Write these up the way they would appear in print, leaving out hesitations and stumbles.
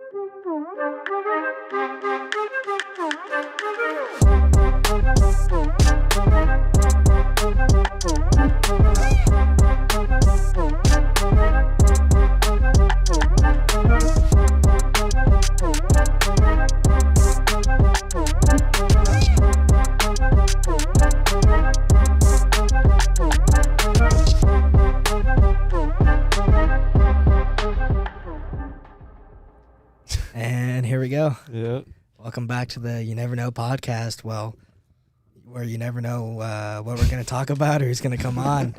And here we go. Yep. Welcome back to the You Never Know podcast. Well, where you never know what we're going to talk about or who's going to come on.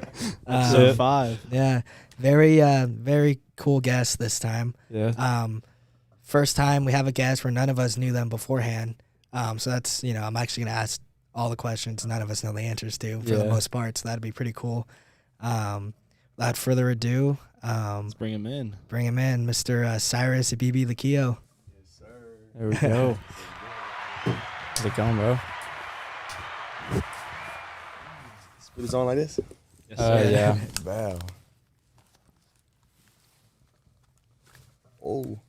Episode 5. Yeah. Very cool guest this time. Yeah. First time we have a guest where none of us knew them beforehand. So that's, I'm actually going to ask all the questions none of us know the answers to for the most part. So that'd be pretty cool. Without further ado, Let's bring him in. Mr. Cyrus Habibi-Likio. Yes, sir. There we go. How's it going, bro? Put this on like this? Yes, sir. Yeah. Wow. Oh.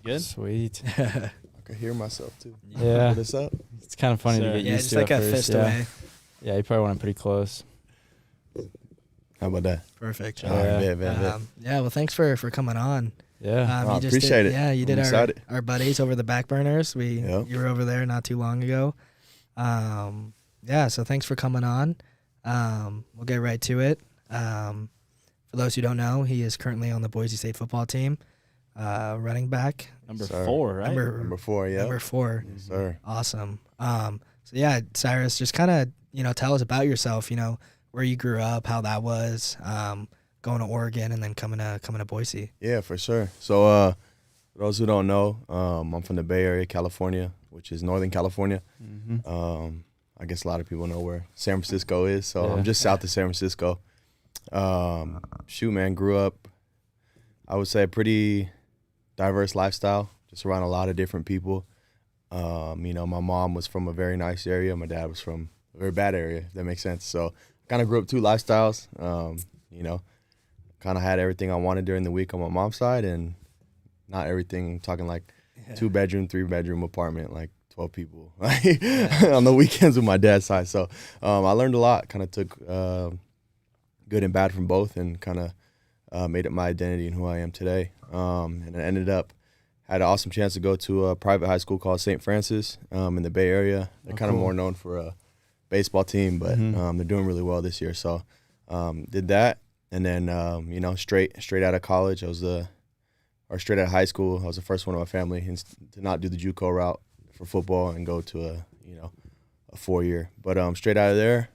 Good? Sweet. I can hear myself, too. Yeah. Put this up? It's kind of funny to get used just to like at a first. fist away. Yeah, you probably want it pretty close. How about that? Perfect. All right, bet. Well, thanks for coming on. Yeah. I appreciate it. Yeah, you did our buddies over the back burners. You were over there not too long ago. So thanks for coming on. We'll get right to it. For those who don't know, he is currently on the Boise State football team, running back. Number 4, right? Number 4, yeah. Number 4. Yes, sir. Awesome. Cyrus, just kind of, tell us about yourself, where you grew up, how that was, going to Oregon and then coming to Boise. Yeah, for sure. So for those who don't know, I'm from the Bay Area, California, which is Northern California. Mm-hmm. I guess a lot of people know where San Francisco is, so I'm just south of San Francisco. Grew up, I would say, a pretty diverse lifestyle, just around a lot of different people. My mom was from a very nice area. My dad was from a very bad area, if that makes sense. So kind of grew up 2 lifestyles, kind of had everything I wanted during the week on my mom's side and not everything. I'm talking like 2-bedroom, 3-bedroom apartment, like 12 people on the weekends with my dad's side. So I learned a lot, kind of took good and bad from both and kind of made it my identity and who I am today. And I had an awesome chance to go to a private high school called St. Francis in the Bay Area. They're kind of more known for a baseball team, but they're doing really well this year. So did that. And then, straight out of college, straight out of high school, I was the first one in my family to not do the JUCO route for football and go to a 4-year. But straight out of there,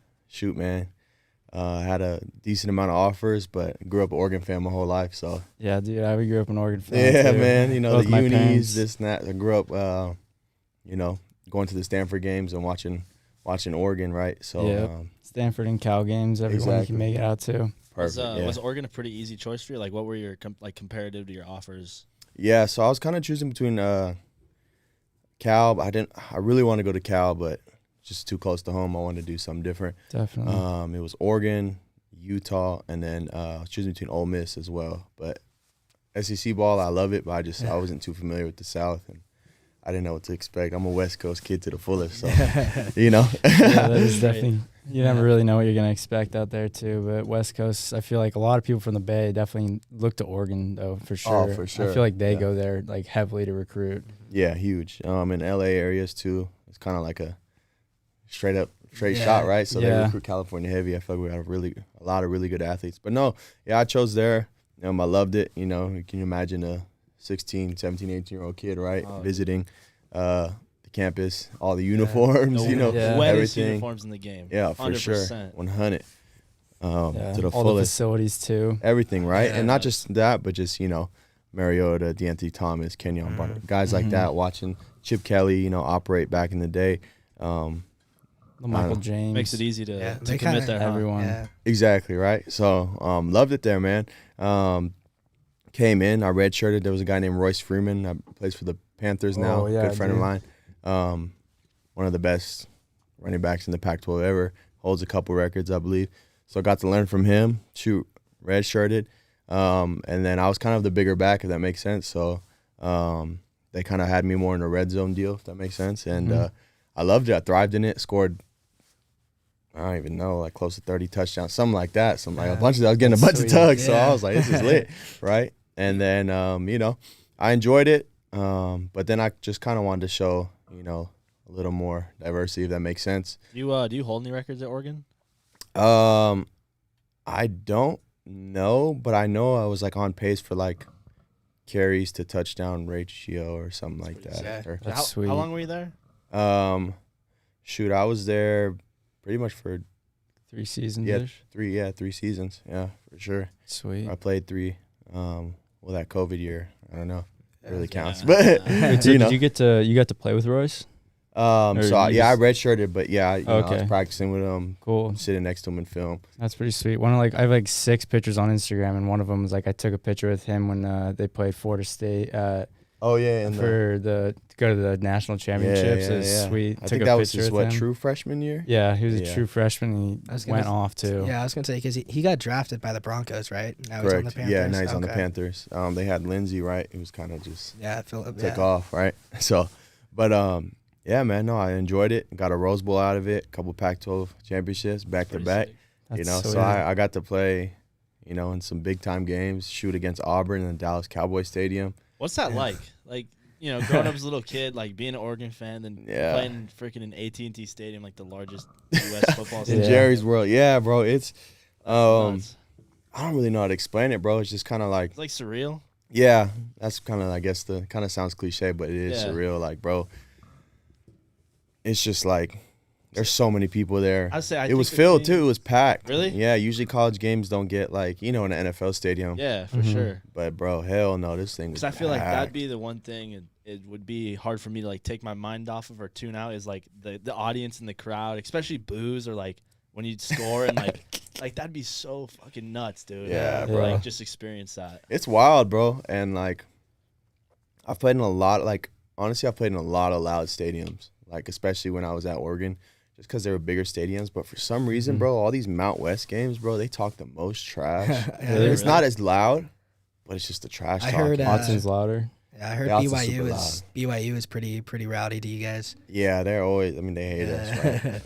I had a decent amount of offers, but grew up an Oregon fan my whole life. So yeah, dude, I grew up an Oregon fan. Yeah, too. man. Both the my unis, parents. this and that. I grew up, going to the Stanford games and watching Oregon, right? So Stanford and Cal games, everyone can make it out to. Perfect. Was Oregon a pretty easy choice for you? Like, what were your comparative to your offers? Yeah, so I was kind of choosing between Cal. I really want to go to Cal, but just too close to home. I wanted to do something different. Definitely. It was Oregon, Utah, and then I was choosing between Ole Miss as well. But SEC ball, I love it, but I wasn't too familiar with the South, and I didn't know what to expect. I'm a West Coast kid to the fullest, so Yeah, that is definitely. You never really know what you're gonna expect out there too. But West Coast, I feel like a lot of people from the Bay definitely look to Oregon though, for sure. Oh, for sure. I feel like they go there like heavily to recruit. Yeah, huge. In LA areas too, it's kind of like a straight shot, right? So they recruit California heavy. I feel like we have a lot of really good athletes. But no, I chose there. I loved it. Can you imagine a 16, 17, 18-year-old kid, right, visiting the campus, all the uniforms, Wettest everything. uniforms in the game. Yeah, for 100%. sure, 100. To the all fullest. the facilities too. Everything, right? Yeah. And not just that, but just, Mariota, Deontay Thomas, Kenyon Barnett, guys like that, watching Chip Kelly, operate back in the day. Michael James. Makes it easy to they commit kinda- there, huh? everyone. Yeah. Exactly, right? So loved it there, man. Came in, I redshirted. There was a guy named Royce Freeman. I plays for the Panthers now. Oh, yeah, good friend of dude. mine. One of the best running backs in the Pac-12 ever. Holds a couple records, I believe. So I got to learn from him. Redshirted. And then I was kind of the bigger back, if that makes sense. So They kind of had me more in a red zone deal, if that makes sense. And I loved it. I thrived in it. Scored, I don't even know, like close to 30 touchdowns, something like that. Something like I was getting a bunch of tugs, so I was like, this is lit, right? And then, I enjoyed it, but then I just kind of wanted to show, a little more diversity, if that makes sense. Do you hold any records at Oregon? I don't know, but I know I was like on pace for like carries to touchdown ratio or something like that. Yeah. That's sweet. How long were you there? I was there pretty much for 3 seasons. Yeah, 3 seasons. Yeah, for sure. Sweet. I played 3. That COVID year, I don't know. It really counts, Yeah. but Wait, so did you got to play with Royce? I redshirted, but yeah, I Okay. was practicing with him. Cool. Sitting next to him in film. That's pretty sweet. I have like 6 pictures on Instagram, and one of them was like I took a picture with him when they played Florida State. Oh yeah, and to go to the national championships. It was sweet. I think that was his true freshman year. Yeah, he was a true freshman. And he went off too. Yeah, I was gonna say because he got drafted by the Broncos, right? Now he's on the Correct. Panthers. Yeah, now he's on the Panthers. They had Lindsey, right? He was kind of just took off, right? So, but yeah, man, no, I enjoyed it. Got a Rose Bowl out of it. A couple Pac-12 championships back to back. That's So I got to play, in some big time games. Shoot against Auburn in the Dallas Cowboy Stadium. What's that like? Like, growing up as a little kid, like being an Oregon fan, then playing freaking in AT&T Stadium, like the largest U.S. football in stadium. Jerry's World. Yeah, bro. It's Nuts. I don't really know how to explain it, bro. It's just kind of like It's like surreal. yeah. That's kind of I guess the kind of sounds cliche, but it is surreal. Like, bro, it's just like there's so many people there. It was filled too. It was packed. Really? Yeah. Usually college games don't get like in an NFL stadium. Yeah, for sure. But bro, hell no, this thing was Because I feel like that'd packed. be the one thing it would be hard for me to like take my mind off of or tune out is like the audience and the crowd, especially boos or like when you score and like that'd be so fucking nuts, dude. Yeah, bro. Like just experience that. It's wild, bro. And like I've played in a lot I've played in a lot of loud stadiums, like especially when I was at Oregon, just because they were bigger stadiums. But for some reason, bro, all these Mount West games, bro, they talk the most trash. It's not as loud, but it's just the trash I talk. heard, Watson's louder. Yeah, I heard Austin's super BYU is pretty rowdy to you guys. Yeah, they're always. I mean, they hate us, right?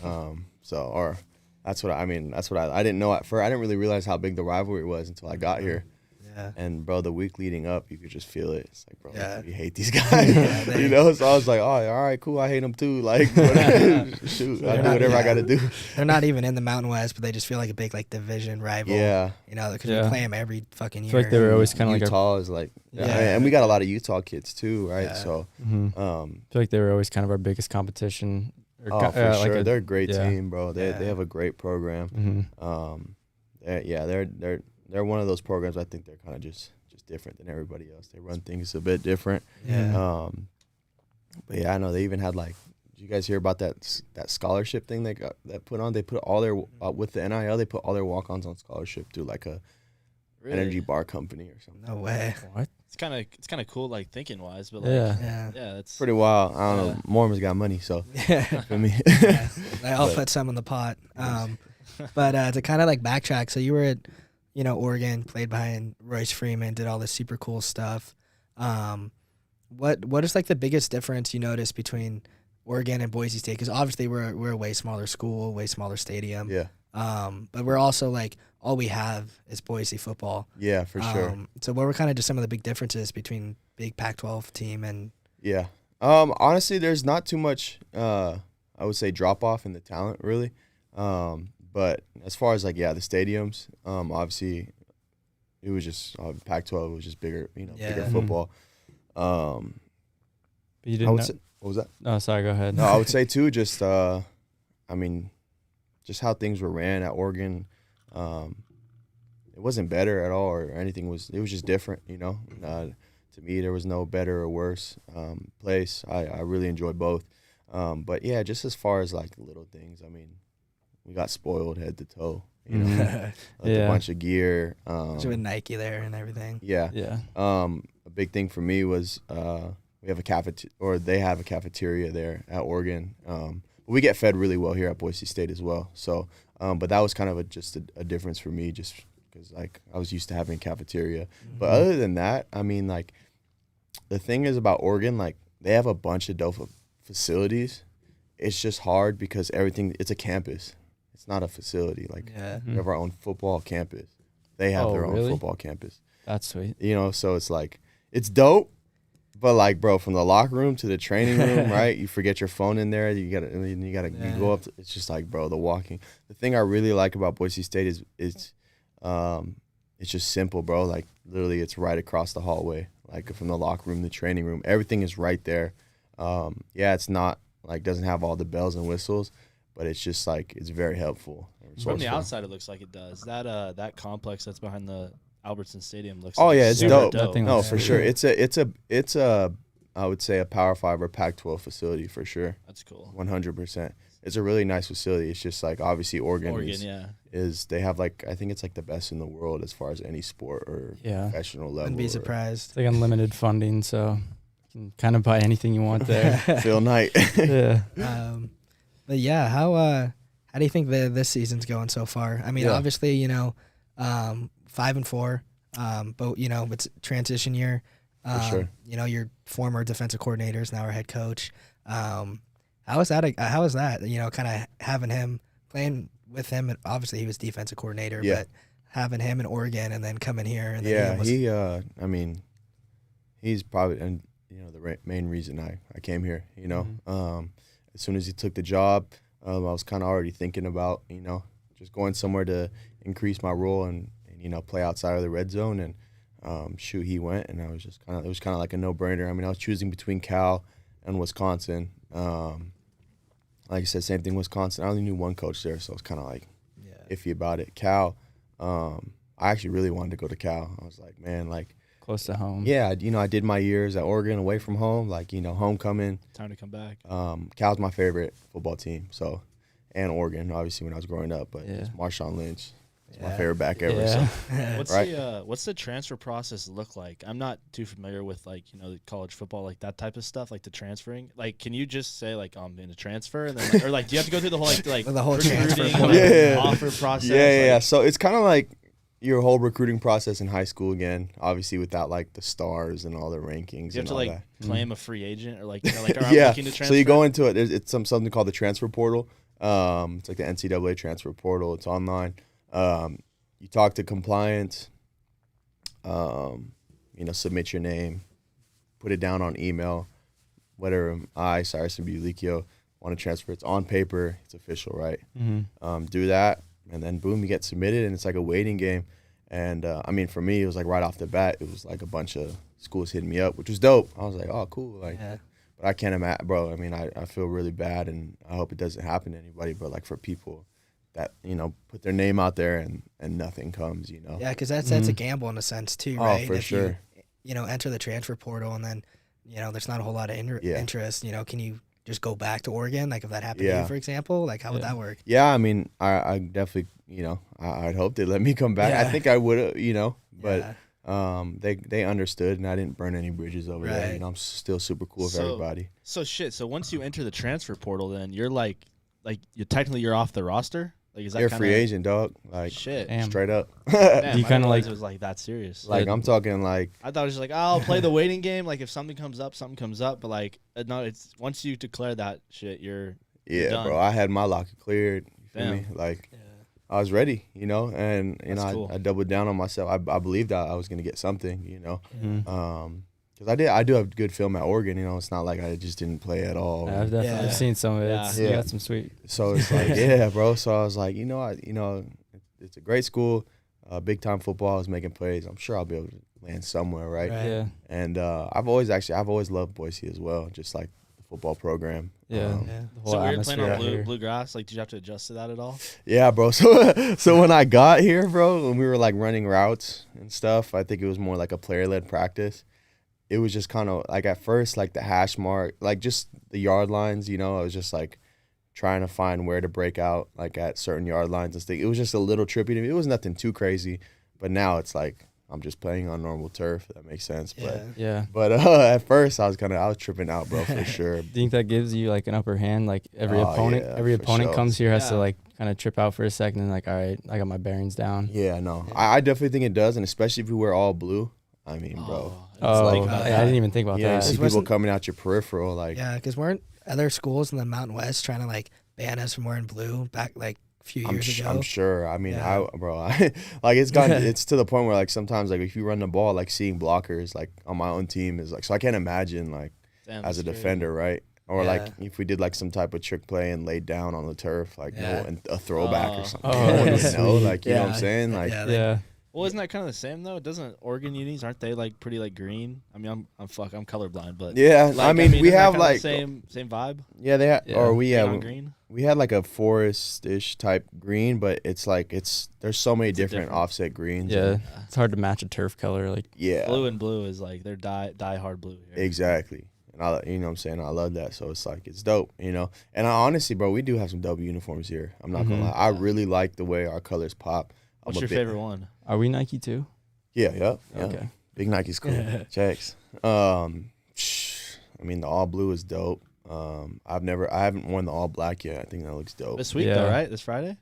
That's what I didn't know at first. I didn't really realize how big the rivalry was until I got here. Yeah. And bro, the week leading up, you could just feel it. It's like, bro, we hate these guys. So I was like, oh, all right, cool. I hate them too. Like, shoot, I do whatever I got to do. They're not even in the Mountain West, but they just feel like a big like division rival. Yeah. Because we play them every fucking year. I feel like they were always kind of like Utah is like, and we got a lot of Utah kids too, right? Yeah. So, I feel like they were always kind of our biggest competition. For sure, like they're a great team, bro. They have a great program. They're one of those programs. I think they're kind of just different than everybody else. They run things a bit different. Yeah. But yeah, I know they even had like. Did you guys hear about that scholarship thing they got that put on? They put all their with the NIL. They put all their walk-ons on scholarship through like a energy bar company or something. No way. What? It's kind of cool, like thinking wise, but like, Yeah. that's Pretty wild. I don't know. Mormons got money, so for me. I'll put some in the pot. But to kind of like backtrack, so you were at, Oregon, played behind Royce Freeman, did all this super cool stuff. What is like the biggest difference you noticed between Oregon and Boise State? Because obviously we're a way smaller school, way smaller stadium. Yeah. But we're also like all we have is Boise football. Yeah, for sure. So what were kind of just some of the big differences between big Pac-12 team and? Yeah. Honestly, there's not too much. I would say drop off in the talent really. But as far as like the stadiums, obviously, it was just Pac-12 was just bigger, bigger football. But you didn't. What was that? Oh, sorry. Go ahead. No, I would say too, just just how things were ran at Oregon. It wasn't better at all or anything. It was just different, to me, there was no better or worse place. I really enjoyed both. But yeah, just as far as like little things, we got spoiled head to toe, a bunch of gear. With Nike there and everything. Yeah. Yeah. A big thing for me was we have they have a cafeteria there at Oregon. We get fed really well here at Boise State as well. So, but that was kind of just a difference for me, just because like I was used to having a cafeteria. But other than that, the thing is about Oregon, like they have a bunch of dope facilities. It's just hard because it's a campus. It's not a facility. Like we have our own football campus. They have their own football campus. That's sweet. You know, so it's like, it's dope, but like, bro, from the locker room to the training room, right? You forget your phone in there. You go up. It's just like, bro, the walking. The thing I really like about Boise State is it's just simple, bro. Like literally, it's right across the hallway. Like from the locker room, the training room, everything is right there. It's not like doesn't have all the bells and whistles, but it's just like it's very helpful. From the outside, it looks like it does. That complex that's behind the Albertson Stadium looks. Oh yeah, it's dope. dope. No, for sure. It's a I would say a Power 5 or Pac-12 facility for sure. That's cool. 100%. It's a really nice facility. It's just like obviously Oregon is they have like I think it's like the best in the world as far as any sport or professional level. Wouldn't be surprised. It's like unlimited funding, so you can kind of buy anything you want there. Phil Knight. Yeah. But yeah, how do you think this season's going so far? I mean, obviously, 5-4, but it's transition year. For sure. Your former defensive coordinator is now our head coach. How is that? Kind of having him playing with him, and obviously he was defensive coordinator, but having him in Oregon and then coming here. And then he's probably the main reason I came here. As soon as he took the job, I was kind of already thinking about just going somewhere to increase my role and play outside of the red zone. And he went, and I was just it was kind of like a no-brainer. I mean, I was choosing between Cal and Wisconsin. Like I said, same thing, Wisconsin. I only knew one coach there, so I was kind of like iffy about it. Cal, I actually really wanted to go to Cal. I was like, man, like close to home. Yeah, I did my years at Oregon away from home, like homecoming. Time to come back. Cal's my favorite football team, so and Oregon, obviously when I was growing up, but it's Marshawn Lynch. It's my favorite back ever. Yeah. So. What's the transfer process look like? I'm not too familiar with the college football, like that type of stuff, like the transferring. Like, can you just say like I'm in a transfer, and then do you have to go through the whole the whole transfer offer process? Yeah. So it's kind of like your whole recruiting process in high school again, obviously without like the stars and all the rankings. You have to claim a free agent or looking to transfer. So you go into it. It's something called the transfer portal. It's like the NCAA transfer portal. It's online. You talk to compliance, submit your name, put it down on email, whatever. Cyrus Habibi-Likio, want to transfer. It's on paper. It's official, right? Mm-hmm. Do that, and then boom, you get submitted, and it's like a waiting game. And for me, it was like right off the bat, it was like a bunch of schools hitting me up, which was dope. I was like, oh, cool. But I can't imagine, bro. I mean, I feel really bad, and I hope it doesn't happen to anybody. But like for people that put their name out there and nothing comes, Yeah, because that's a gamble in a sense too, right? Oh, for sure. You enter the transfer portal and then there's not a whole lot of interest. Can you just go back to Oregon? Like if that happened to you, for example, like how would that work? Yeah, I mean, I definitely I'd hope they let me come back. I think I would but they understood, and I didn't burn any bridges over there. I'm still super cool with everybody. So once you enter the transfer portal, then you're like you're off the roster. Like, is that you're a free agent, dog. Like, shit, straight up. Damn, you kind of it was like that serious. Like, I'm talking like. I thought it was just like, I'll play the waiting game. Like, if something comes up, something comes up. But like, no, it's once you declare that shit, you're done. Bro. I had my locker cleared. You feel me? Like, I was ready, and cool. I doubled down on myself. I believed that I was gonna get something, Mm-hmm. Because I do have good film at Oregon. It's not like I just didn't play at all. I've definitely seen some of it. You got some sweet. So it's like, bro. So I was like, it's a great school, big time football. I was making plays. I'm sure I'll be able to land somewhere, right? Yeah. And I've always loved Boise as well, just like the football program. Yeah. So we were playing on blue grass. Like, did you have to adjust to that at all? Yeah, bro. So when I got here, bro, when we were like running routes and stuff, I think it was more like a player-led practice. It was just kind of like at first, like the hash mark, like just the yard lines, I was just like trying to find where to break out, like at certain yard lines and stuff. It was just a little trippy to me. It was nothing too crazy, but now it's like I'm just playing on normal turf. If that makes sense. But at first I was tripping out, bro, for sure. Do you think that gives you like an upper hand? Like every opponent comes here has to like kind of trip out for a second and like, all right, I got my bearings down. Yeah, no, I definitely think it does, and especially if we wear all blue. I mean, bro. Oh, like I didn't even think about Yeah, you that. see It people wasn't- coming out your peripheral, like, Yeah, because weren't other schools in the Mountain West trying to like ban us from wearing blue back like a few years ago? I'm sure. I mean, Yeah. like it's gotten, it's to the point where like sometimes like if you run the ball, like seeing blockers like on my own team is like, so I can't imagine like Damn, as a that's defender, right? Or Yeah. like if we did like some type of trick play and laid down on the turf, like Yeah. no, and a throwback Oh. or something. Oh, No one would sweet. know, like you know what I'm Yeah. saying? Like Yeah, Yeah. Well, isn't that kind of the same though? Doesn't Oregon unis, aren't they like pretty like green? I mean, I'm colorblind, but yeah, like, I mean we isn't that have kinda like same vibe. yeah they Yeah. or we Green yeah on green. we had like a forest-ish type green, but it's like there's so many It's a different different- offset greens. Yeah. and- It's hard to match a turf color. Like, yeah, Blue and blue is like they're die hard blue here. exactly. And I, you know what I'm saying? I love that. So it's like, it's dope, you know? And I honestly, bro, we do have some dope uniforms here. I'm not going to Mhm. lie. I really like the way our colors pop. What's your favorite one? are we Nike too? Yeah, yeah. Okay. Big Nike's cool. Checks. I mean, the all blue is dope. I haven't worn the all black yet. I think that looks dope. This week Yeah. though, right? This Friday?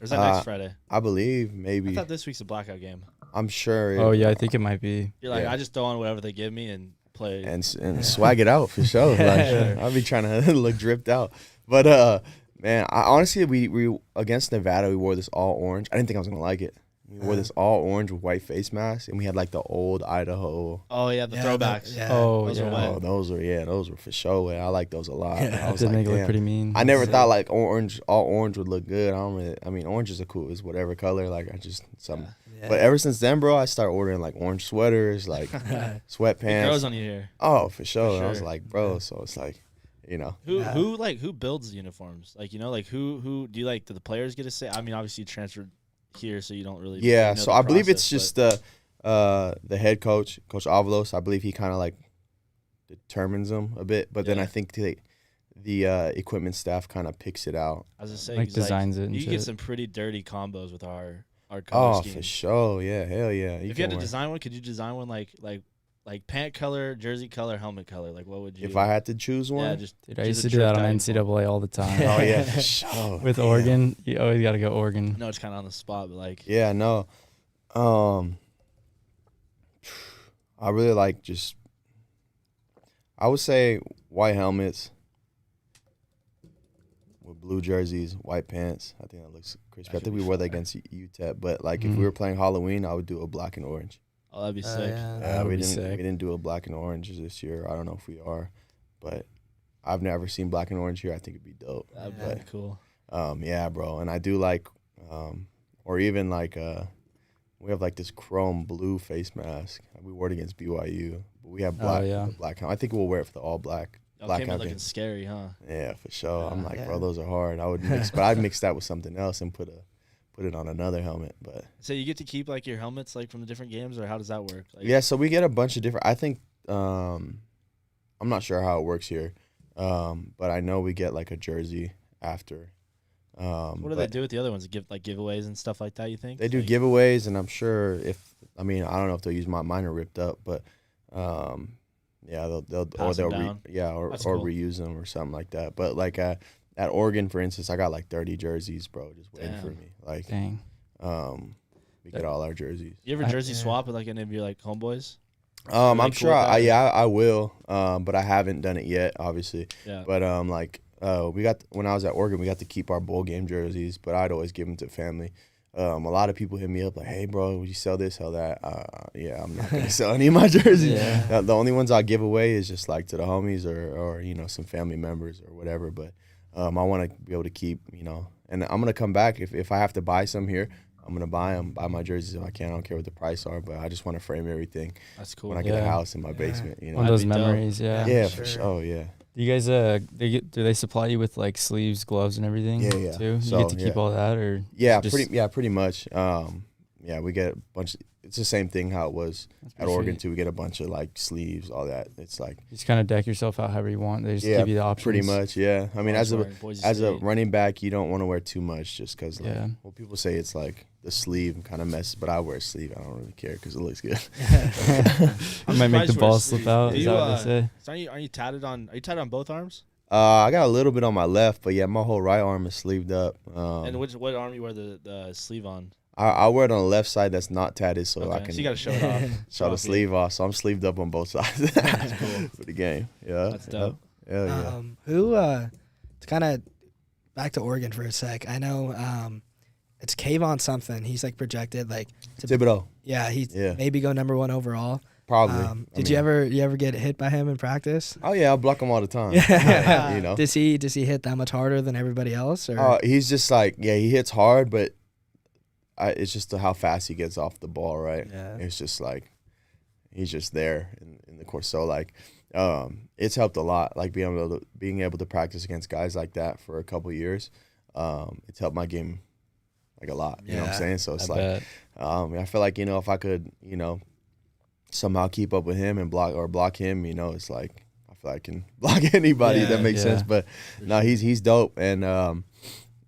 Or is that next Friday? I believe I maybe. thought this week's a blackout game. I'm sure. Oh yeah, I think it might be. You're like, Yeah. I just throw on whatever they give me and play. And swag it out for sure. Like, I'll be trying to look dripped out. But man, I honestly we against Nevada we wore this all orange. I didn't think I was gonna like it. We wore this all orange with white face mask, and we had like the old Idaho. Oh yeah, the throwbacks. Yeah. Oh Those are yeah. wet. Oh, those were for sure. I like those a lot. Yeah. I was Did like, make it look damn. pretty mean. I never thought like all orange would look good. I mean, orange is is whatever color. Like I just something. Yeah. But ever since then, bro, I started ordering like orange sweaters, like It grows sweatpants. on you here. Oh, for sure. And I was sure. like, bro. So it's like, you know. Who builds the uniforms? Like, you know, like who do you like? Do the players get a say? I mean, obviously you transferred here, so you don't really. Yeah. know So the I believe it's process, just the head coach, Coach Avalos. I believe he kind of like determines them a bit, but then Yeah. I think the equipment staff kind of picks it out. I was just saying, Like 'cause, designs it and You can get shit. some pretty dirty combos with our color Oh, scheme. for sure. Yeah. Hell yeah. If you had can to wear- design one, could you design one like pant color, jersey color, helmet color? Like, what would you? if I had to choose one. yeah, just Dude, I choose used a to do that on tripped out uniform. NCAA all the time. Oh yeah, for sure. With Damn. Oregon, you always got to go Oregon. I know it's kind of on the spot, but like, Yeah, no. I really like just. I would say white helmets with blue jerseys, white pants. I think that looks crispy. I That think should we be wore that fire. against UTEP, but like if Mhm. we were playing Halloween, I would do a black and orange. oh, that'd be Oh, sick. yeah. That would we be didn't sick. we didn't do a black and orange this year. I don't know if we are, but I've never seen black and orange here. I think it'd be dope. That'd Yeah. be cool. Yeah, bro. And I do like, or even like, we have like this chrome blue face mask. We wore it against BYU, but we have black. yeah. the black. I think we'll wear it for the all black. Y'all Black came in campaign. looking scary, huh? Yeah, for sure. I'm like, Yeah. bro, those are hard. I would mix, but I'd mix that with something else and put it on another helmet. But So you get to keep like your helmets like from the different games, or how does that work? Like, yeah, so we get a bunch of different. I think, I'm not sure how it works here, but I know we get like a jersey after. What do they do with the other ones? Give like giveaways and stuff like that. You think They do Like, giveaways, and I'm sure I don't know if they'll use mine are ripped up, but yeah, they'll Pass them or down. That's cool. reuse them or something like that. But like at Oregon, for instance, I got like 30 jerseys, bro, just waiting for Damn. me. Like, Dang. we get all our jerseys. You ever I- jersey yeah. swap with like any of your like homeboys? I'm they cool sure with that? I will, but I haven't done it yet, obviously. Yeah. But when I was at Oregon, we got to keep our bowl game jerseys, but I'd always give them to family. A lot of people hit me up like, "Hey, bro, would you sell this, sell that?" Yeah, I'm not gonna sell any of my jerseys. Yeah. The only ones I give away is just like to the homies or some family members or whatever. But I want to be able to keep, and I'm gonna come back if I have to buy some here. I'm gonna buy my jerseys if I can. I don't care what the price are, but I just want to frame everything That's cool. when I get a Yeah. house in my basement. One of That'd those be dope. memories, yeah. Yeah, for for sure. sure. Oh, yeah. Do you guys do they supply you with like sleeves, gloves, and everything? Yeah, yeah. Too. So, you get to keep yeah. all that, or Yeah, just- pretty much. Yeah, we get a bunch. It's the same thing how it was That's at pretty Oregon sweet. too. We get a bunch of like sleeves, all that. It's like You just kind of deck yourself out however you want. They just yeah, give you the options. pretty much. Yeah, I mean, as Boise a State. running back, you don't want to wear too much just because. Like, Yeah. well, people say it's like the sleeve kind of messes, but I wear a sleeve. I don't really care because it looks good. I might make surprised the you wear ball a slip sleeve. out. Do Is you, that what they say? So are you tatted on? Are you tatted on both arms? I got a little bit on my left, but yeah, my whole right arm is sleeved up. And what arm you wear the sleeve on? I wear it on the left side that's not tatted, so I can. So you gotta show it off. Show the sleeve off. So I'm sleeved up on both sides. That's cool. For the game. Yeah. That's dope. Yeah. To kind of back to Oregon for a sec. I know it's Kayvon something. He's like projected like Thibodeau. Yeah, he's maybe go number 1 overall. Probably. Did you ever get hit by him in practice? Oh yeah, I block him all the time. You know. Does he hit that much harder than everybody else? Or? He's just like he hits hard, but it's just how fast he gets off the ball, right? Yeah. It's just like he's just there in the course. So like, it's helped a lot. Like being able to practice against guys like that for a couple years, it's helped my game like a lot. You know what I'm saying? So it's I feel like if I could somehow keep up with him and block him, it's like I feel like I can block anybody. That makes sense. But no, he's dope. And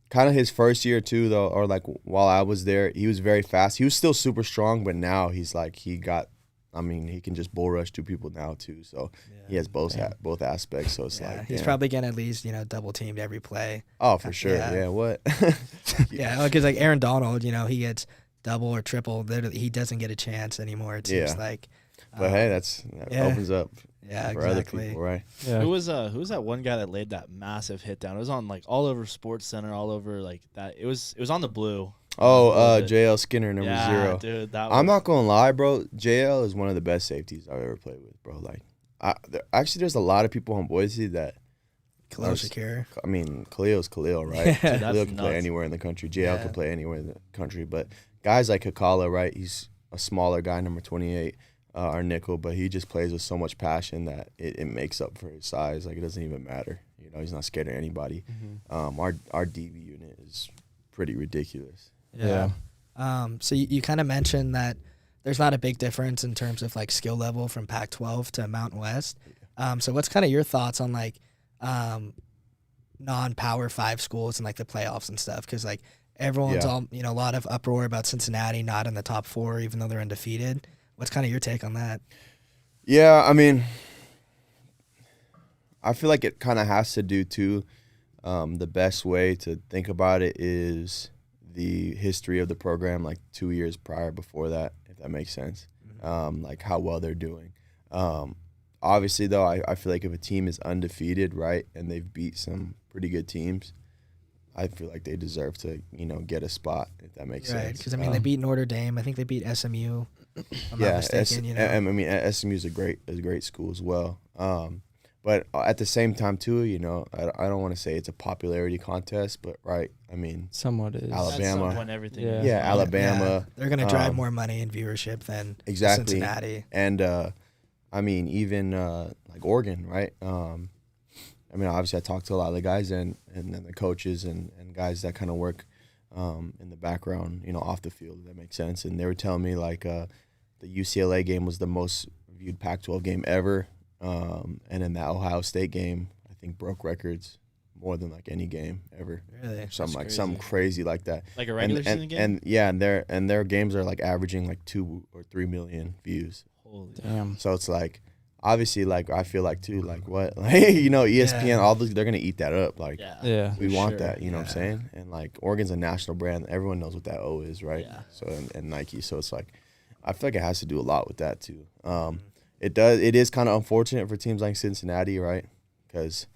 kind of his first year too, though, or like while I was there, he was very fast. He was still super strong, but now he's like he can just bull rush 2 people now too. So he has both aspects. So it's like he's probably getting at least double teamed every play. Oh, for sure. Yeah. What? Yeah, because like Aaron Donald, he gets double or triple. He doesn't get a chance anymore. It seems like. But hey, that opens up. Yeah, for exactly. other people, right? Yeah. Who was that one guy that laid that massive hit down? It was on like all over Sports Center, all over like that. It was on the blue. Oh, JL Skinner, number 0. Dude, I'm not gonna lie, bro. JL is one of the best safeties I've ever played with, bro. Like, there's a lot of people on Boise that. Khalil Shakir. I mean, Khalil's Khalil, right? Dude, Khalil can play anywhere in the country. JL can play anywhere in the country, but guys like Hakala, right? He's a smaller guy, number 28. Our nickel, but he just plays with so much passion that it makes up for his size. Like, it doesn't even matter. He's not scared of anybody. Mm-hmm. Our DB unit is pretty ridiculous. Yeah. So you kind of mentioned that there's not a big difference in terms of like skill level from Pac-12 to Mountain West. So what's kind of your thoughts on like non-Power 5 schools and like the playoffs and stuff? Because like everyone's all a lot of uproar about Cincinnati not in the top 4 even though they're undefeated. What's kind of your take on that? Yeah, I mean, I feel like it kind of has to do too. The best way to think about it is the history of the program, like 2 years before that, if that makes sense. Mm-hmm. Like how well they're doing. Obviously, though, I feel like if a team is undefeated, right, and they've beat some pretty good teams, I feel like they deserve to, get a spot, if that makes sense. Right, because, they beat Notre Dame. I think they beat SMU. I'm not mistaken, I mean, SMU is a great school as well. But at the same time, too, I don't want to say it's a popularity contest, but right, I mean, somewhat is. Alabama, At some point, everything. Yeah, Alabama. Yeah. They're gonna drive more money and viewership than Cincinnati. And I mean, even like Oregon, right? I mean, obviously, I talked to a lot of the guys and then the coaches and guys that kind of work in the background, off the field, if that makes sense. And they were telling me, like, the UCLA game was the most viewed Pac-12 game ever. And then that Ohio State game, I think, broke records more than, like, any game ever. Really? Something crazy like that. Like a regular season game? And their games are, like, averaging, like, 2 or 3 million views. Holy damn. So it's, like, obviously, like, I feel like, too, like, what? Like, ESPN, all those, they're going to eat that up. Like, we want that, you know what I'm saying? And, like, Oregon's a national brand. Everyone knows what that O is, right? Yeah. So, and Nike. So it's, like, I feel like it has to do a lot with that, too. It is kind of unfortunate for teams like Cincinnati, right? Because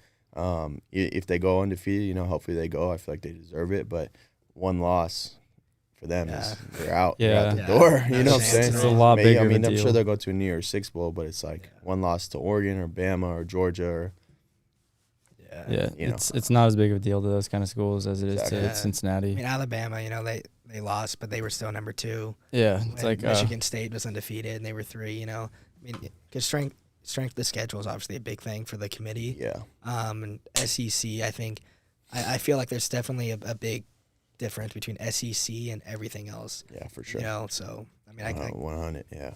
if they go undefeated, hopefully they go. I feel like they deserve it. But one loss for them is they're out. They're out the door. You know what I'm saying? It's a lot bigger. I mean, I'm sure they'll go to a New Year's Six Bowl, but it's like one loss to Oregon or Bama or Georgia or it's not as big of a deal to those kind of schools as it is to Cincinnati. I mean, Alabama, they lost, but they were still number 2. Yeah, it's like Michigan State was undefeated and they were 3. I mean, because strength of the schedule is obviously a big thing for the committee. Yeah. And SEC, I think, I feel like there's definitely a big difference between SEC and everything else. Yeah, for sure. So I mean, 100. Yeah.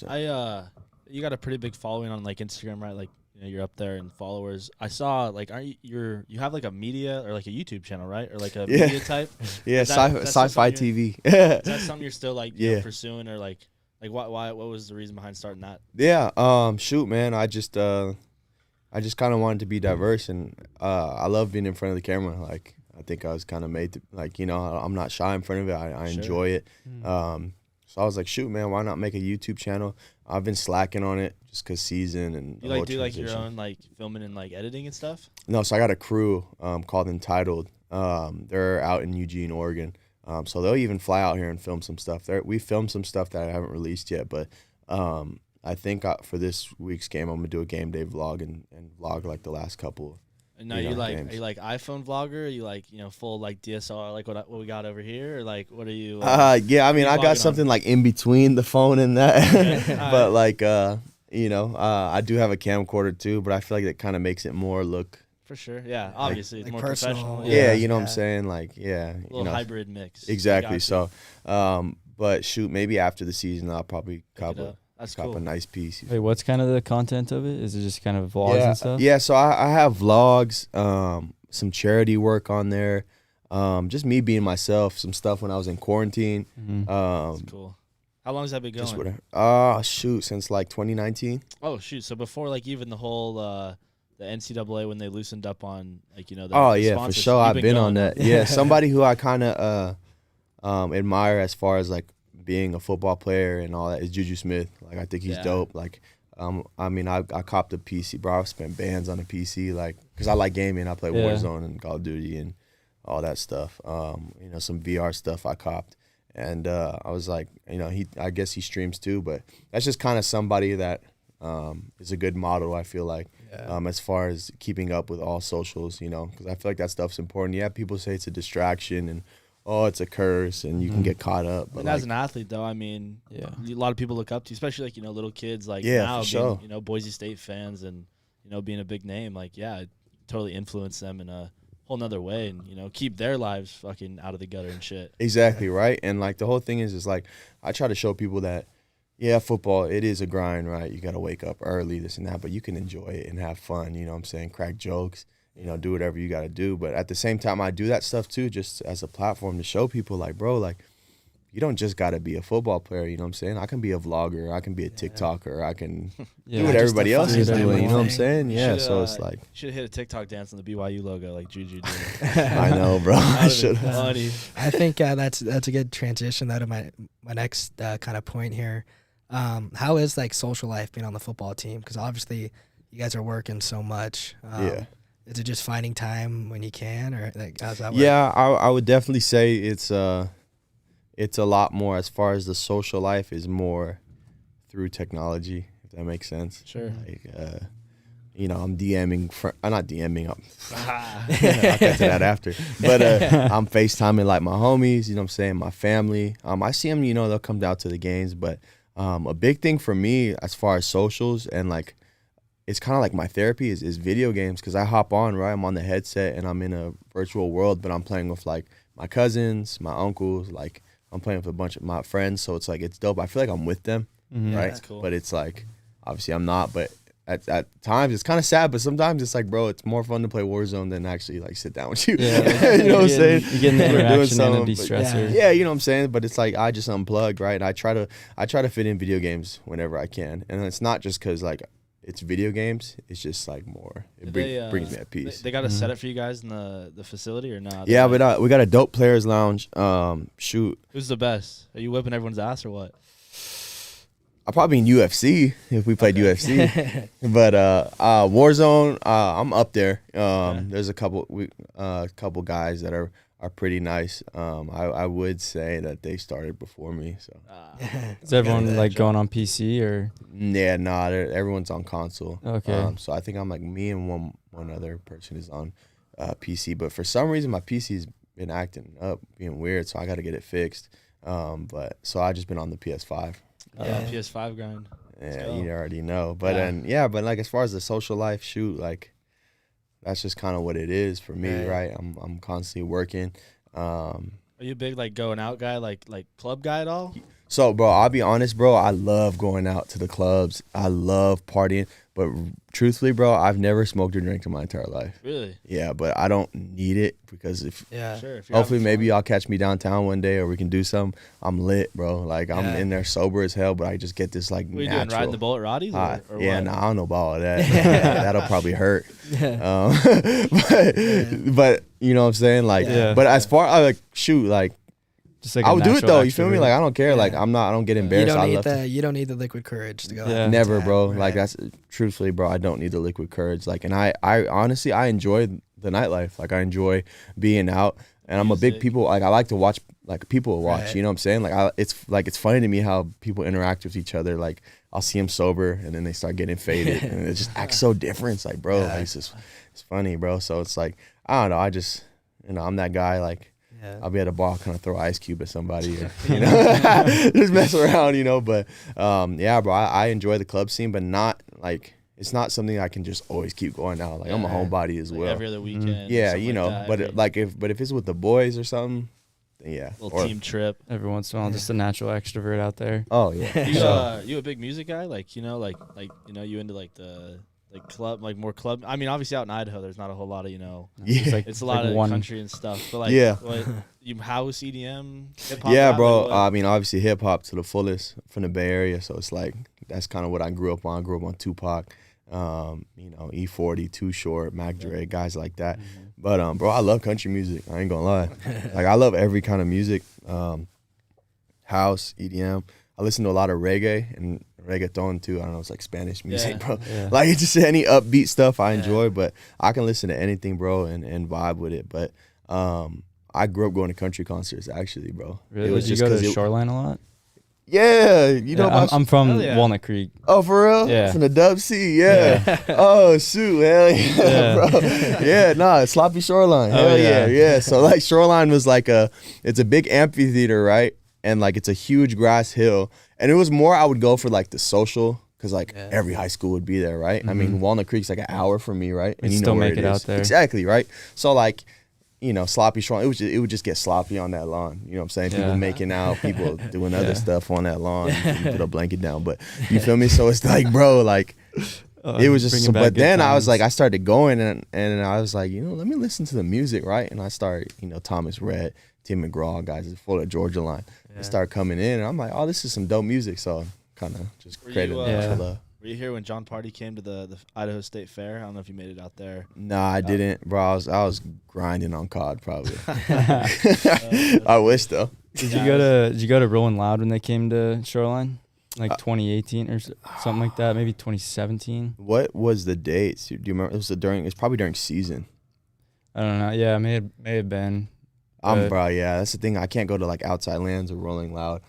100%. You got a pretty big following on like Instagram, right? Like you're up there in followers. I saw like you have like a media or like a YouTube channel, right? Or like a media type. Yeah, sci-fi TV. Is that something you're still like pursuing or like why what was the reason behind starting that? Yeah, shoot, man. I just kind of wanted to be diverse, and I love being in front of the camera. Like I think I was kind of made to, like, I'm not shy in front of it. I Sure. enjoy it. Mm. So I was like, shoot, man, why not make a YouTube channel? I've been slacking on it just because season and You the whole do like your transition. own like filming and like editing and stuff? No, so I got a crew called Entitled. They're out in Eugene, Oregon. So they'll even fly out here and film some stuff. We filmed some stuff that I haven't released yet, but I think for this week's game, I'm gonna do a game day vlog and vlog like the last couple. And now games. are you like iPhone vlogger? Or are you like full like DSLR like what we got over here? Or like what are you? Yeah, I mean, I got something like in between the phone and that, but like I do have a camcorder too, but I feel like that kind of makes it more look. For sure, yeah. Obviously, it's like more personal. professional. Yeah, Yeah. what I'm saying, like A little hybrid mix. Exactly. Got you. So, but shoot, maybe after the season, I'll probably cop Pick it up. That's a cool. nice piece. Wait, what's kind of the content of it? Is it just kind of vlogs and stuff? Yeah, so I have vlogs, some charity work on there, just me being myself, some stuff when I was in quarantine. Mm-hmm. That's cool. How long has that been going? Just whatever. Shoot, since like 2019. Oh shoot! So before like even the whole the NCAA when they loosened up on like the Oh the yeah, for sponsors, sure. you've I've been on going. that. Yeah, somebody who I kind of admire as far as like being a football player and all that is Juju Smith. Like I think he's dope. Like I mean I copped a PC, bro. I spent bands on a PC, like because I like gaming. I play Warzone and Call of Duty and all that stuff. Some VR stuff I copped, and I was like, I guess he streams too, but that's just kind of somebody that is a good model. I feel like as far as keeping up with all socials, because I feel like that stuff's important. Yeah, people say it's a distraction and it's a curse and you can get caught up. But And as an athlete, though, I mean, Yeah. a lot of people look up to you, especially like little kids like Yeah, now for sure. being Boise State fans and being a big name, like it totally influence them in a whole nother way and keep their lives fucking out of the gutter and shit. Exactly, right? And like the whole thing is like I try to show people that football, it is a grind, right? You got to wake up early, this and that, but you can enjoy it and have fun, you know what I'm saying? Crack jokes, do whatever you got to do. But at the same time, I do that stuff too, just as a platform to show people like, bro, like you don't just got to be a football player, you know what I'm saying? I can be a vlogger, I can be a TikToker, I can do what everybody else is doing, you know what I'm saying? Yeah, so it's like. Should have hit a TikTok dance on the BYU logo like Juju did. I know, bro. I should have. Funny. I think that's a good transition though to my next kind of point here. How is like social life being on the football team? Because obviously you guys are working so much. Is it just finding time when you can, or like how's that work? Yeah, I would definitely say it's a lot more as far as the social life is more through technology, if that makes sense. Sure. Like, I'm DMing, not DMing, I'll get to that after. But I'm FaceTiming like my homies, you know what I'm saying, my family. I see them, they'll come down to the games, but a big thing for me as far as socials and like, it's kind of like my therapy is video games because I hop on, right? I'm on the headset and I'm in a virtual world, but I'm playing with like my cousins, my uncles, like I'm playing with a bunch of my friends. So it's like, it's dope. I feel like I'm with them, right? That's cool. But it's like, obviously I'm not, but at times it's kind of sad, but sometimes it's like, bro, it's more fun to play Warzone than actually like sit down with you. Yeah, you know what I'm saying? You're getting the We're doing interaction and a something, but de-stressor. yeah, you know what I'm saying? But it's like I just unplugged, right? And I try to fit in video games whenever I can. And it's not just because like it's video games. It's just like more. It brings me at peace. They got a setup for you guys in the facility or not? Yeah, but we got a dope players lounge. Shoot, Who's the best? Are you whipping everyone's ass or what? I'll probably in UFC if we played UFC. But Warzone, I'm up there. There's a couple guys that are pretty nice. I would say that they started before me. So Is everyone like going on PC or? yeah, nah, everyone's on console. Okay. So I think I'm like me and one other person is on PC. But for some reason my PC's been acting up, being weird. So I got to get it fixed. But so I just been on the PS5. PS5 grind. Yeah, you already know. But but like as far as the social life, shoot, like that's just kind of what it is for me, right? I'm constantly working. Are you a big like going out guy, like club guy at all? So, bro, I'll be honest, bro. I love going out to the clubs. I love partying. But truthfully, bro, I've never smoked or drank in my entire life. Really? Yeah, but I don't need it because if Sure. If hopefully maybe y'all catch me downtown one day or we can do something. I'm lit, bro. Like I'm in there sober as hell, but I just get this like What are you natural. doing? Riding the bullet Roddies? Or Yeah, what? nah, I don't know about all of that. That'll probably hurt. But you know what I'm saying? Like, but as far as like shoot, like. Just like I would do it though. You feel me? extrovert. Like I don't care. Like I don't get embarrassed. You don't need the liquid courage to go. Yeah. Never, bro. Right. Like that's truthfully, bro. I don't need the liquid courage. Like, and I honestly, I enjoy the nightlife. Like I enjoy being out, and I'm a big people. Like I like to watch. Like people watch. Right. You know what I'm saying? Like it's funny to me how people interact with each other. Like I'll see them sober, and then they start getting faded, and it just acts so different. It's like, bro, like, it's funny, bro. So it's like I don't know. I just I'm that guy. Like. Yeah. I'll be at a bar, kind of throw ice cube at somebody, or, just mess around, But yeah, bro, I enjoy the club scene, but not like it's not something I can just always keep going out. Like I'm a homebody as Like well. every other weekend. Yeah, Like but if it's with the boys or something, then yeah, little team trip. Every once in a while, just a natural extrovert out there. Oh yeah, You a big music guy? Like you into like the club, like more club. I mean, obviously out in Idaho, there's not a whole lot of it's a lot of country and stuff. But like, you house, EDM, hip hop. Yeah, bro. I mean, obviously hip hop to the fullest from the Bay Area, so it's like that's kind of what I grew up on. I grew up on Tupac, E40, Too Short, Mac Dre, guys like that. But bro, I love country music. I ain't gonna lie. Like I love every kind of music. House, EDM. I listen to a lot of reggae and reggaeton too. I don't know, it's like Spanish music, bro. Yeah. Like it's just any upbeat stuff I enjoy, but I can listen to anything, bro, and vibe with it. But I grew up going to country concerts, actually, bro. Really? It was Did you go to Shoreline a lot? Yeah, I'm from Walnut Creek. Oh, for real? Yeah. From the Dub C, yeah. Oh, shoot, hell yeah, bro. Yeah, nah, Sloppy Shoreline. Hell yeah. So like Shoreline was like it's a big amphitheater, right? And like it's a huge grass hill. And it was more I would go for like the social, because like every high school would be there, right? I mean, Walnut Creek's like an hour from me, right? And you still make it out there. Exactly, right? So like, sloppy Shoreline, it would just get sloppy on that lawn. You know what I'm saying? People making out, people doing other stuff on that lawn. You put a blanket down, but you feel me? So it's like, bro, like it was just. But then I was like, I started going and I was like, let me listen to the music, right? And I started, Thomas Rhett, Tim McGraw, guys, full of Georgia line. They start coming in, and I'm like, oh, this is some dope music. So kind of just created that love. Were you here when John Party came to the Idaho State Fair? I don't know if you made it out there. Nah, I didn't, bro. I was grinding on COD probably. I wish though. Did you go to Rolling Loud when they came to Shoreline, like 2018 or something like that? Maybe 2017. What was the dates? Do you remember? It was probably during season. I don't know. Yeah, may have been. Bro, yeah, that's the thing. I can't go to like Outside Lands or Rolling Loud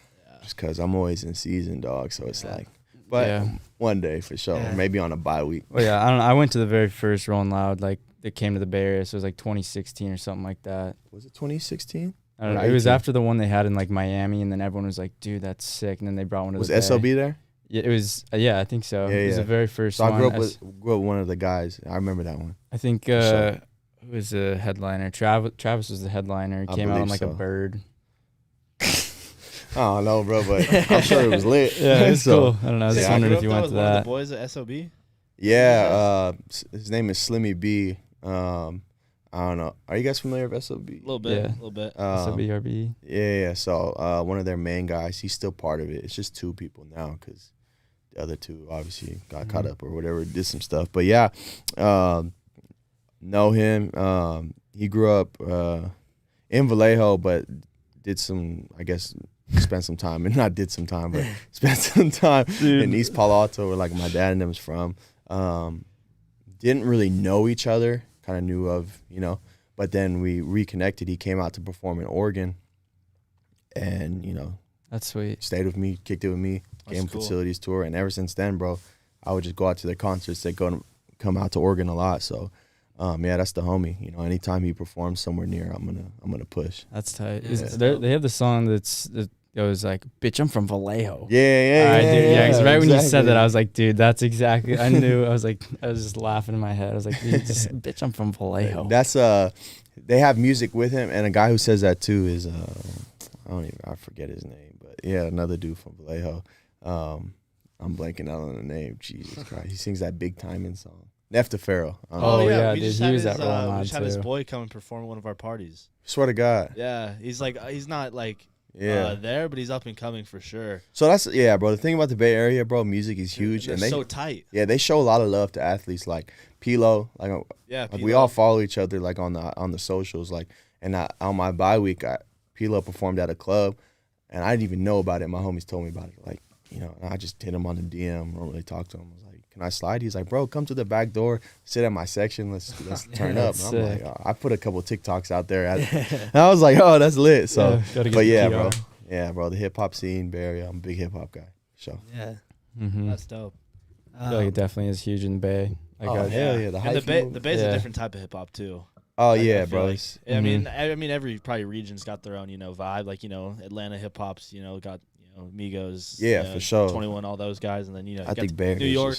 just because I'm always in season, dog. So it's like, but one day for sure, maybe on a bye week. Well, yeah, I don't know. I went to the very first Rolling Loud, like that came to the Bay Area. So it was like 2016 or something like that. Was it 2016? I don't know. It was after the one they had in like Miami, and then everyone was like, "Dude, that's sick." And then they brought one to the Bay. Was SOB there? Yeah, it was. Yeah, I think so. It was the very first one. I grew up with one of the guys. I remember that one. I think. Who was the headliner? Travis was the headliner. He came out on like a bird. I don't know, bro, but I'm sure it was lit. Yeah, it's cool. I don't know. I was just wondering if you went to that. One of the boys at SOB? Yeah, his name is Slimmy B. I don't know. Are you guys familiar with SOB? A little bit. SOBRB. Yeah. So one of their main guys, he's still part of it. It's just two people now because the other two obviously got caught up or whatever, did some stuff. But yeah, know him. He grew up in Vallejo, but did some, I guess, spent some time, and not did some time, but spent some time in East Palo Alto, where like my dad and them was from. Didn't really know each other, kind of knew of, but then we reconnected. He came out to perform in Oregon, and that's sweet. Stayed with me, kicked it with me, gave him facilities tour, and ever since then, bro, I would just go out to their concerts. They come out to Oregon a lot, so. That's the homie. Anytime he performs somewhere near, I'm gonna push. That's tight. They have the song that goes like, "Bitch, I'm from Vallejo." Yeah. Because right when you said that, I was like, dude, that's exactly. I knew. I was just laughing in my head. I was like, dude, bitch, I'm from Vallejo. That's they have music with him, and a guy who says that too is I forget his name, but yeah, another dude from Vallejo. I'm blanking out on the name. Jesus Christ. He sings that Big Timing song. Nefta Pharaoh. Yeah, we dude, just he had was his, that role we mod just had his too. boy come and perform at one of our parties. Swear to God. Yeah, he's not there, but he's up and coming for sure. So that's bro. The thing about the Bay Area, bro, music is huge, and they're so tight. Yeah, they show a lot of love to athletes like Pilo. We all follow each other like on the socials. Like, and on my bye week, Pilo performed at a club, and I didn't even know about it. My homies told me about it. Like, you know, and I just hit him on the DM. I don't really talk to him. I was like, "Can I slide?" He's like, "Bro, come to the back door, sit at my section. Let's turn up." And I'm like, I put a couple TikToks out there, and I was like, "Oh, that's lit." So, but yeah, bro. Yeah, bro, the hip hop scene, Bay Area. I'm a big hip hop guy. So yeah, that's dope. I feel like it definitely is huge in the Bay. Like, hell yeah, the Bay's a different type of hip hop too. Oh yeah, bro. Like, I mean, every probably region's got their own, vibe. Like, Atlanta hip hop's, got Migos. Yeah, for sure. 21, all those guys, and then I think Bay Area New York.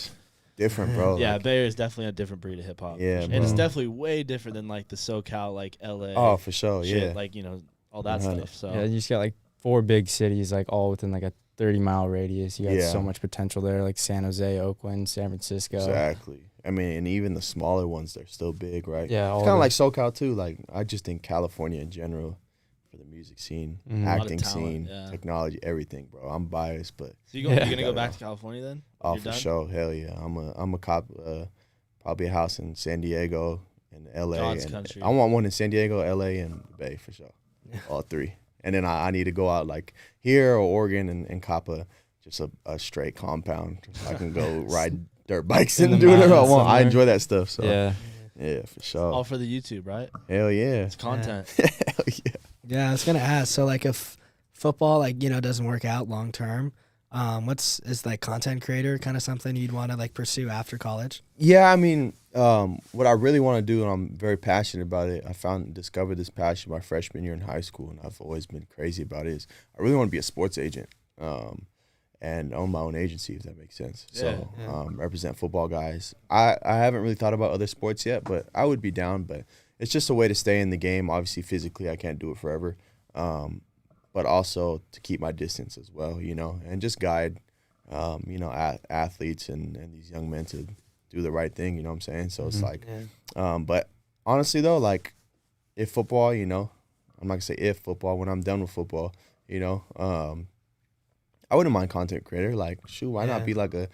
Different, bro. Yeah, like, Bay Area is definitely a different breed of hip hop. Yeah, and it's definitely way different than like the SoCal, like LA. Oh, for sure. Shit, yeah, like all that stuff. So yeah, you just got like 4 big cities, like all within like a 30-mile radius. You got so much potential there, like San Jose, Oakland, San Francisco. Exactly. I mean, and even the smaller ones, they're still big, right? Yeah, it's kind of like SoCal too. Like, I just think California in general, for the music scene, acting scene, technology, everything, bro. I'm biased, but so you're gonna go back to California then? Oh, for sure. Hell yeah. I'm a cop. Probably a house in San Diego and LA. God's country. I want one in San Diego, LA, and the Bay for sure. All 3. And then I need to go out like here or Oregon and cop just a straight compound. So I can go ride dirt bikes and do whatever I want. I enjoy that stuff. So yeah, for sure. All for the YouTube, right? Hell yeah. It's content. Hell yeah. Yeah, I was gonna ask. So like, if football doesn't work out long term, is like content creator kind of something you'd want to like pursue after college? Yeah, I mean, what I really want to do, and I'm very passionate about it. Discovered this passion my freshman year in high school, and I've always been crazy about it. Is I really want to be a sports agent, and own my own agency, if that makes sense. Represent football guys. I haven't really thought about other sports yet, but I would be down. But it's just a way to stay in the game. Obviously, physically, I can't do it forever, but also to keep my distance as well, and just guide, athletes and these young men to do the right thing, you know what I'm saying? So it's like, but honestly though, like if football, I'm not gonna say if football, when I'm done with football, I wouldn't mind content creator. Like, shoot, why not be like a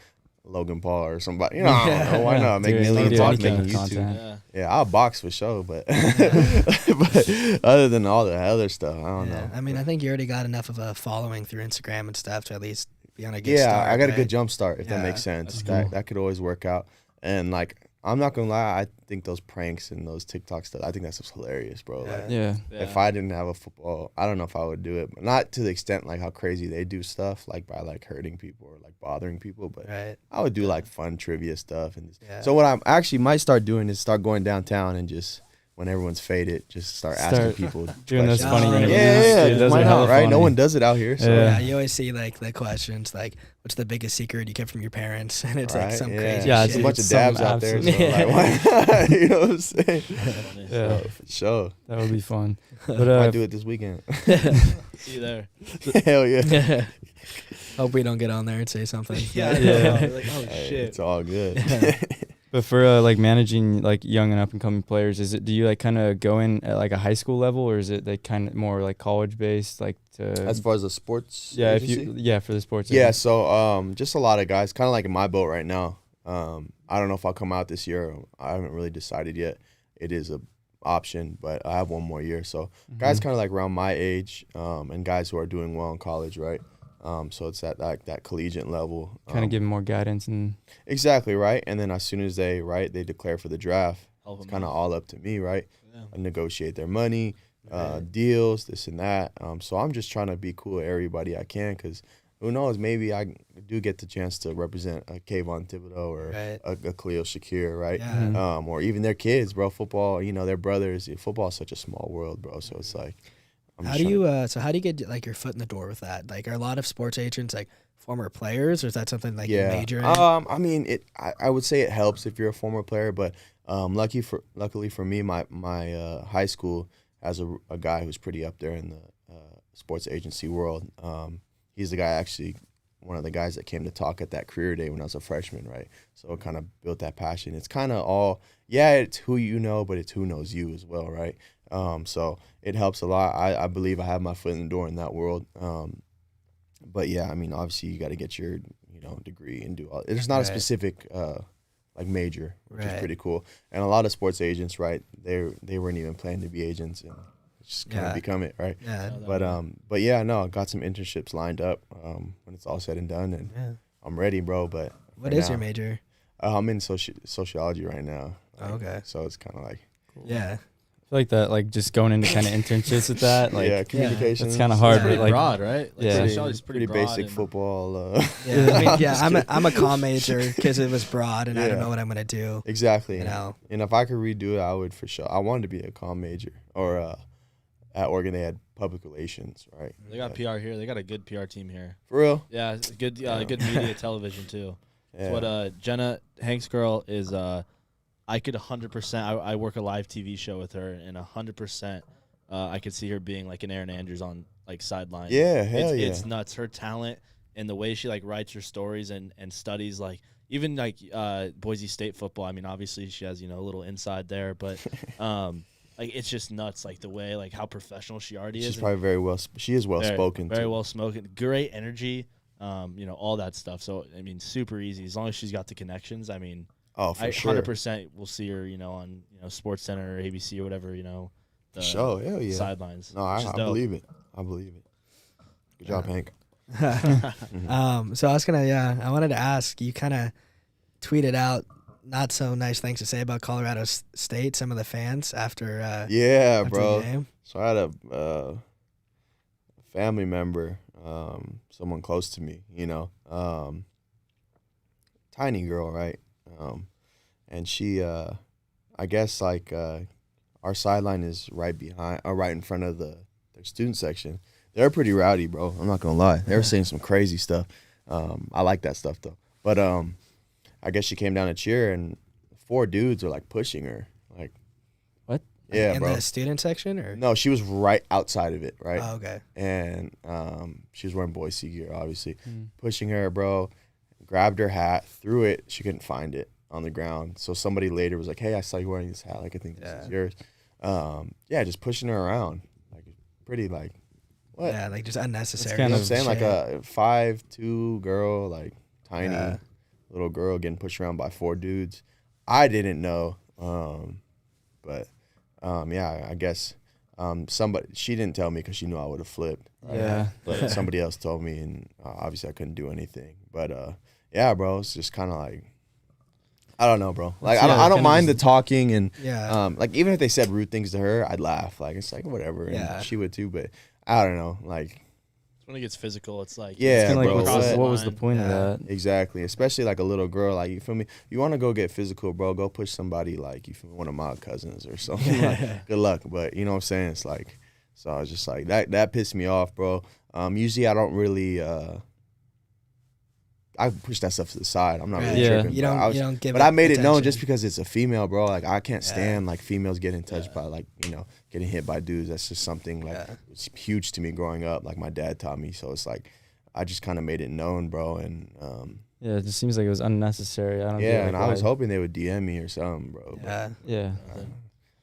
Logan Paul or somebody? I don't know. Why not make millions off making YouTube? Yeah, I'll box for sure, but but other than all the other stuff, I don't know. I mean, I think you already got enough of a following through Instagram and stuff to at least be on a good start. I got a good jump start, if that makes sense. That could always work out. And like, I'm not gonna lie, I think those pranks and those TikTok stuff, I think that's just hilarious, bro. Like, if I didn't have a football, I don't know if I would do it, but not to the extent like how crazy they do stuff, like by like hurting people or like bothering people. But I would do like fun trivia stuff. And so what I actually might start doing is start going downtown and just, when everyone's faded, just start asking people doing those funny interviews. Yeah, why not, right? No one does it out here. So. Yeah, you always see like the questions like, "What's the biggest secret you kept from your parents?" And it's like some crazy. Yeah, it's a bunch of dabs out there. So like, why? You know what I'm saying? Yeah, so, for sure. That would be fun. But I do it this weekend. See you there. Hell yeah. Hope we don't get on there and say something. Like, oh shit. It's all good. But for like managing like young and up and coming players, do you like kind of go in at like a high school level, or is it like kind of more like college based, like as far as the sports? Agency? For the sports. Yeah, agency. So just a lot of guys, kind of like in my boat right now. I don't know if I'll come out this year. I haven't really decided yet. It is a option, but I have one more year. So guys kind of like around my age, and guys who are doing well in college, right? So it's at like that collegiate level. Kind of give them more guidance and exactly right. And then as soon as they declare for the draft, it's kind of all up to me, right? I negotiate their money, deals, this and that. So I'm just trying to be cool with everybody I can, because who knows, maybe I do get the chance to represent a Kayvon Thibodeau or a Khalil Shakir, right? Yeah. Or even their kids, bro. Football, their brothers. Football is such a small world, bro. So it's like. How do you get like your foot in the door with that? Like, are a lot of sports agents like former players, or is that something like you major in? I mean, I would say it helps if you're a former player, but luckily for me, my high school has a guy who's pretty up there in the sports agency world. He's the guy one of the guys that came to talk at that career day when I was a freshman, right? So it kind of built that passion. It's kind of all, it's who you know, but it's who knows you as well, right? So it helps a lot. I believe I have my foot in the door in that world. But yeah, I mean, obviously you got to get your, degree and do all. It's not a specific like major, which is pretty cool. And a lot of sports agents, right? They weren't even planning to be agents and just kind of become it, right? Yeah. But yeah, no, I got some internships lined up when it's all said and done, and I'm ready, bro. But what is your major? I'm in sociology right now. Okay. So it's kind of like yeah. I feel like that, like just going into kind of internships with that, like communication. It's kind of hard, pretty but like broad, right? Like, It's pretty basic football. I'm a comm major because it was broad, and I don't know what I'm gonna do. Exactly. And if I could redo it, I would for sure. I wanted to be a comm major, or at Oregon they had public relations, right? They got PR here. They got a good PR team here. For real? Yeah, good media television too. That's what Jenna Hank's girl is. I could 100%. I work a live TV show with her, and 100%. I could see her being like an Aaron Andrews on like sideline. Yeah, it's nuts. Her talent and the way she like writes her stories and studies like even like Boise State football. I mean, obviously she has a little inside there, but like it's just nuts. Like the way like how professional she already is. She's probably she is well spoken. Very well spoken. Great energy. All that stuff. So I mean, super easy as long as she's got the connections. I mean. Oh, for sure. 100% we'll see her, on Sports Center or ABC or whatever, the show, hell yeah. sidelines. No, I believe it. I believe it. Good job, Hank. So I wanted to ask, you kind of tweeted out not so nice things to say about Colorado State, some of the fans after after bro. the game. So I had a family member, someone close to me, tiny girl, right? And she, I guess like our sideline is right in front of their student section. They're pretty rowdy, bro. I'm not gonna lie. They were saying some crazy stuff. I like that stuff though. But I guess she came down to cheer, and 4 dudes are like pushing her. Like, what? Yeah, bro. In the student section, or no? She was right outside of it, right? Oh, okay. And she was wearing Boise gear, obviously, pushing her, bro. Grabbed her hat, threw it. She couldn't find it on the ground. So somebody later was like, "Hey, I saw you wearing this hat. Like, I think this is yours." Just pushing her around, like pretty like what? Yeah, like just unnecessary. You know what I'm saying? Like a 5'2" girl, like tiny little girl getting pushed around by 4 dudes. I didn't know, but I guess she didn't tell me because she knew I would have flipped. Right? Yeah, but somebody else told me, and obviously I couldn't do anything. But bro, it's just kind of like, I don't know, bro. Like I don't mind the talking, and like even if they said rude things to her, I'd laugh. Like it's like whatever, and she would too. But I don't know, like when it gets physical, it's like bro. Like, what was the point of that? Exactly, especially like a little girl. Like you feel me? You want to go get physical, bro? Go push somebody like you feel me, one of my cousins or something. Like, good luck, but you know what I'm saying? It's like, so I was just like that pissed me off, bro. Usually I don't really. I push that stuff to the side. I'm not really tripping. You don't give. But I made it known just because it's a female, bro. Like I can't stand like females getting touched by like getting hit by dudes. That's just something like it's huge to me growing up. Like my dad taught me, so it's like I just kind of made it known, bro. And it just seems like it was unnecessary. I don't. And I was hoping they would DM me or something, bro. Yeah.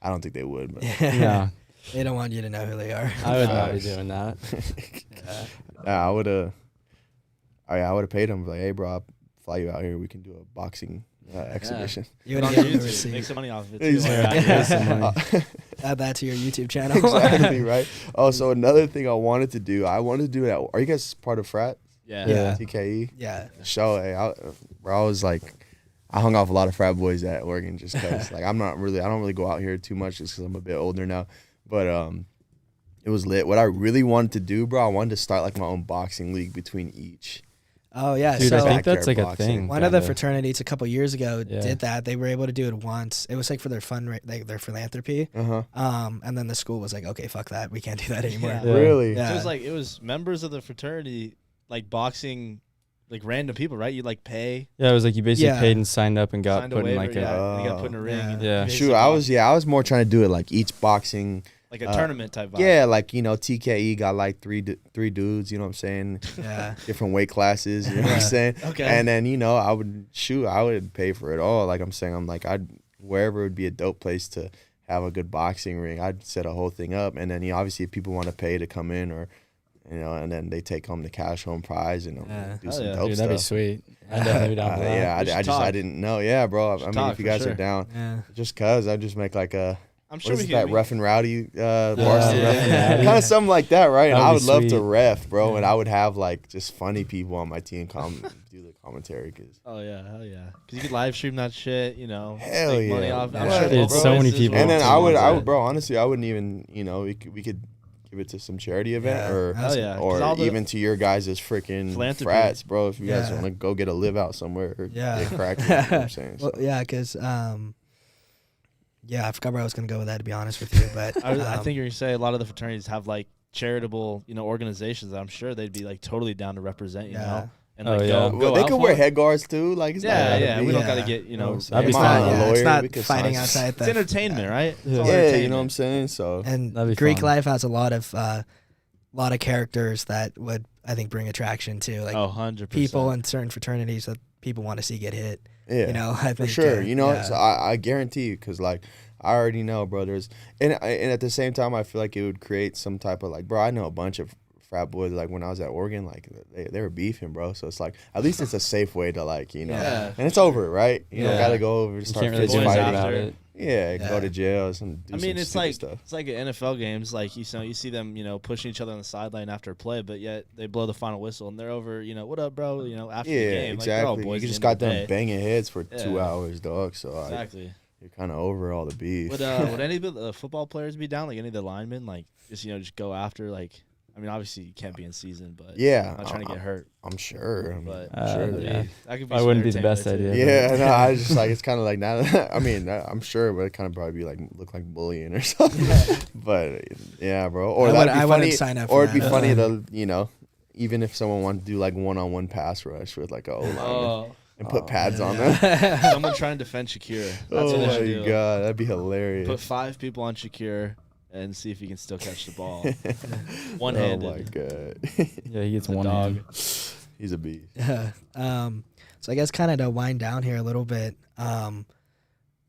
I don't think they would. But. No. They don't want you to know who they are. I would not be doing that. I would have. I would have paid him like, hey, bro, I'll fly you out here. We can do a boxing exhibition. You would make some money off of it. Add that to your YouTube channel. Exactly, right? Oh, so another thing I wanted to do it. Are you guys part of frat? Yeah. TKE? Yeah. Show, I was like, I hung off a lot of frat boys at Oregon just because, like, I don't really go out here too much just because I'm a bit older now. But it was lit. What I really wanted to do, bro, I wanted to start like my own boxing league between each. Oh yeah, dude, so I think that's like a thing. One of the fraternities a couple years ago did that. They were able to do it once. It was like for their their philanthropy. And then the school was like, okay, fuck that, we can't do that anymore. Yeah. Really? Yeah. So it was members of the fraternity like boxing, like random people, right? You like pay. Yeah, it was like you basically paid and signed up and got put in like you got put in a ring. Shoot, I was more trying to do it like each boxing. Like a tournament type vibe. Yeah, like, you know, TKE got like three dudes, you know what I'm saying? Yeah. Different weight classes, you know what I'm saying? Okay. And then, you know, I would pay for it all. Like I'm saying, wherever would be a dope place to have a good boxing ring, I'd set a whole thing up. And then, you know, obviously if people want to pay to come in or, you know, and then they take home the cash home prize and do some dope Dude, stuff. that'd be sweet. I'd definitely be down for that. Yeah, I didn't know. Yeah, bro. I mean, if you guys sure. are down, Yeah. just cause I'd just make like a, I'm sure we that can. rough and rowdy varsity yeah. kind of something like that, right? And That'd I be would love to sweet. ref, bro, and I would have like just funny people on my team do the commentary. Cause Oh yeah, hell yeah. Because you could live stream that shit, you know. Hell make money yeah. off. I'm Yeah. sure Dude, local so many places people. will and then take I would, it. bro. Honestly, I wouldn't even, you know, we could give it to some charity event Yeah. or Hell yeah. 'Cause all the even to your guys' freaking philanthropy. frats, bro. If you guys Yeah. want to go get a live out somewhere or Yeah. get cracking, you know what I'm saying? Well, yeah, because yeah, I forgot where I was gonna go with that, to be honest with you. But I think you're gonna say a lot of the fraternities have like charitable, you know, organizations that I'm sure they'd be like totally down to represent, you know, and like yeah. go They out could for wear it. head guards too. Like it's not Yeah, gotta yeah. be- We don't Yeah. gotta get, you know. That'd be it's fun. not, a lawyer, it's not we could fighting sign- outside It's the entertainment, right? It's Yeah. all Yeah, entertainment. you know what I'm saying? So And That'd be Greek fun. life has a lot of characters that would, I think, bring attraction to like 100%. people in certain fraternities that people want to see get hit. yeah, You know, I think for sure. You know, yeah. so I guarantee you, because like I already know, brothers, and at the same time, I feel like it would create some type of like, bro, I know a bunch of frat boys, like when I was at Oregon, like they were beefing, bro. So it's like at least it's a safe way to like, you know, Yeah, and it's over, right? You don't Yeah. gotta go over and You start can't really fist do boys anything fighting. about after. it. Yeah, Yeah. go to jail. I mean, it's like stuff. it's like at NFL games, like you see them, you know, pushing each other on the sideline after a play, but yet they blow the final whistle and they're over, you know, what up, bro? You know, after the Yeah, game, like, they're all exactly. boys You at just the end got of the them day. banging heads for 2 Yeah. hours, dog. So Exactly. you're kind of over all the beef. Would any of the football players be down? Like any of the linemen, like just go after like. I mean, obviously you can't be in season, but Yeah, not trying to get hurt. I'm sure. But I'm sure that'd that- be- that could be. I some wouldn't be the best entertainment, too. idea. Yeah, no, I was just like, it's kind of like that. I mean, I'm sure, but it kind of probably be like look like bullying or something. But yeah, bro. Or I that'd would- I be wouldn't funny. sign up Or for it'd be that. funny to, you know, even if someone wanted to do like one-on-one pass rush with like a O-lineman Oh, and put pads yeah. on them. someone trying to defend Shakira. That's Oh what they should my do. god, that'd be hilarious. Put 5 people on Shakir and see if he can still catch the ball. Oh One-handed. my god, Yeah, he gets The one dog. hand. he's a beast. Yeah. So I guess kind of to wind down here a little bit,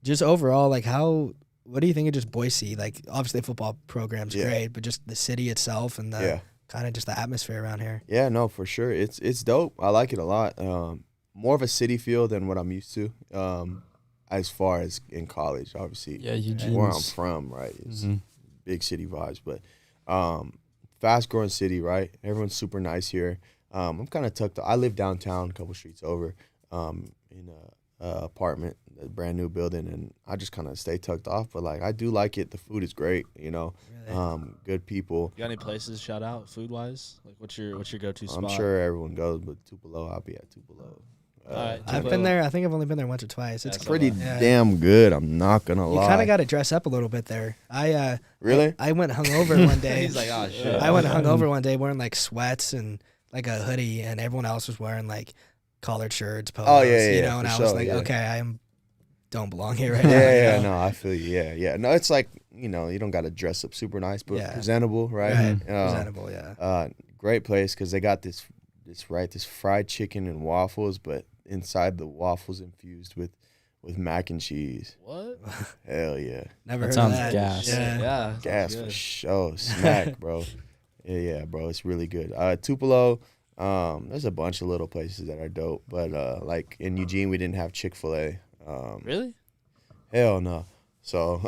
just overall, like what do you think of just Boise? Like obviously the football program's Yeah. great, but just the city itself and the Yeah. kind of just the atmosphere around here. Yeah, no, for sure. It's dope. I like it a lot. More of a city feel than what I'm used to. As far as in college, obviously. Yeah, Eugene's. Where I'm from, right? It's Mhm. big city vibes, but fast growing city, right? Everyone's super nice here. I'm kind of tucked. I live downtown, a couple streets over, in a apartment, a brand new building, and I just kind of stay tucked off. But like, I do like it. The food is great, you know. Really? Good people. You got any places shout out food wise? Like what's your go-to spot? I'm sure everyone goes, but Tupelo, I'll be at Tupelo. All right, I've Tupelo. been there. I think I've only been there once or twice. It's Yeah, Pretty Yeah. damn good. I'm not gonna You lie. kind of got to dress up a little bit there. Really? I went hungover one day. He's like, oh shit. I went hungover one day wearing like sweats and like a hoodie, and everyone else was wearing like collared shirts, polos, Oh, yeah, you yeah, know. And for I was sure, like, yeah. okay, don't belong here right now. Yeah, you yeah, know? no, I feel you. Yeah, yeah. No, it's like, you know, you don't got to dress up super nice, but Yeah. presentable, right? Right. Mhm. Presentable, yeah. Great place because they got this fried chicken and waffles, but inside the waffles infused with mac and cheese. What? Hell yeah, Never That heard sounds of that. gas. Yeah. Yeah. gas good. for sure, smack, bro. Yeah, bro, it's really good. Tupelo, there's a bunch of little places that are dope, but like in Eugene, we didn't have Chick-fil-A. Really? Hell no. So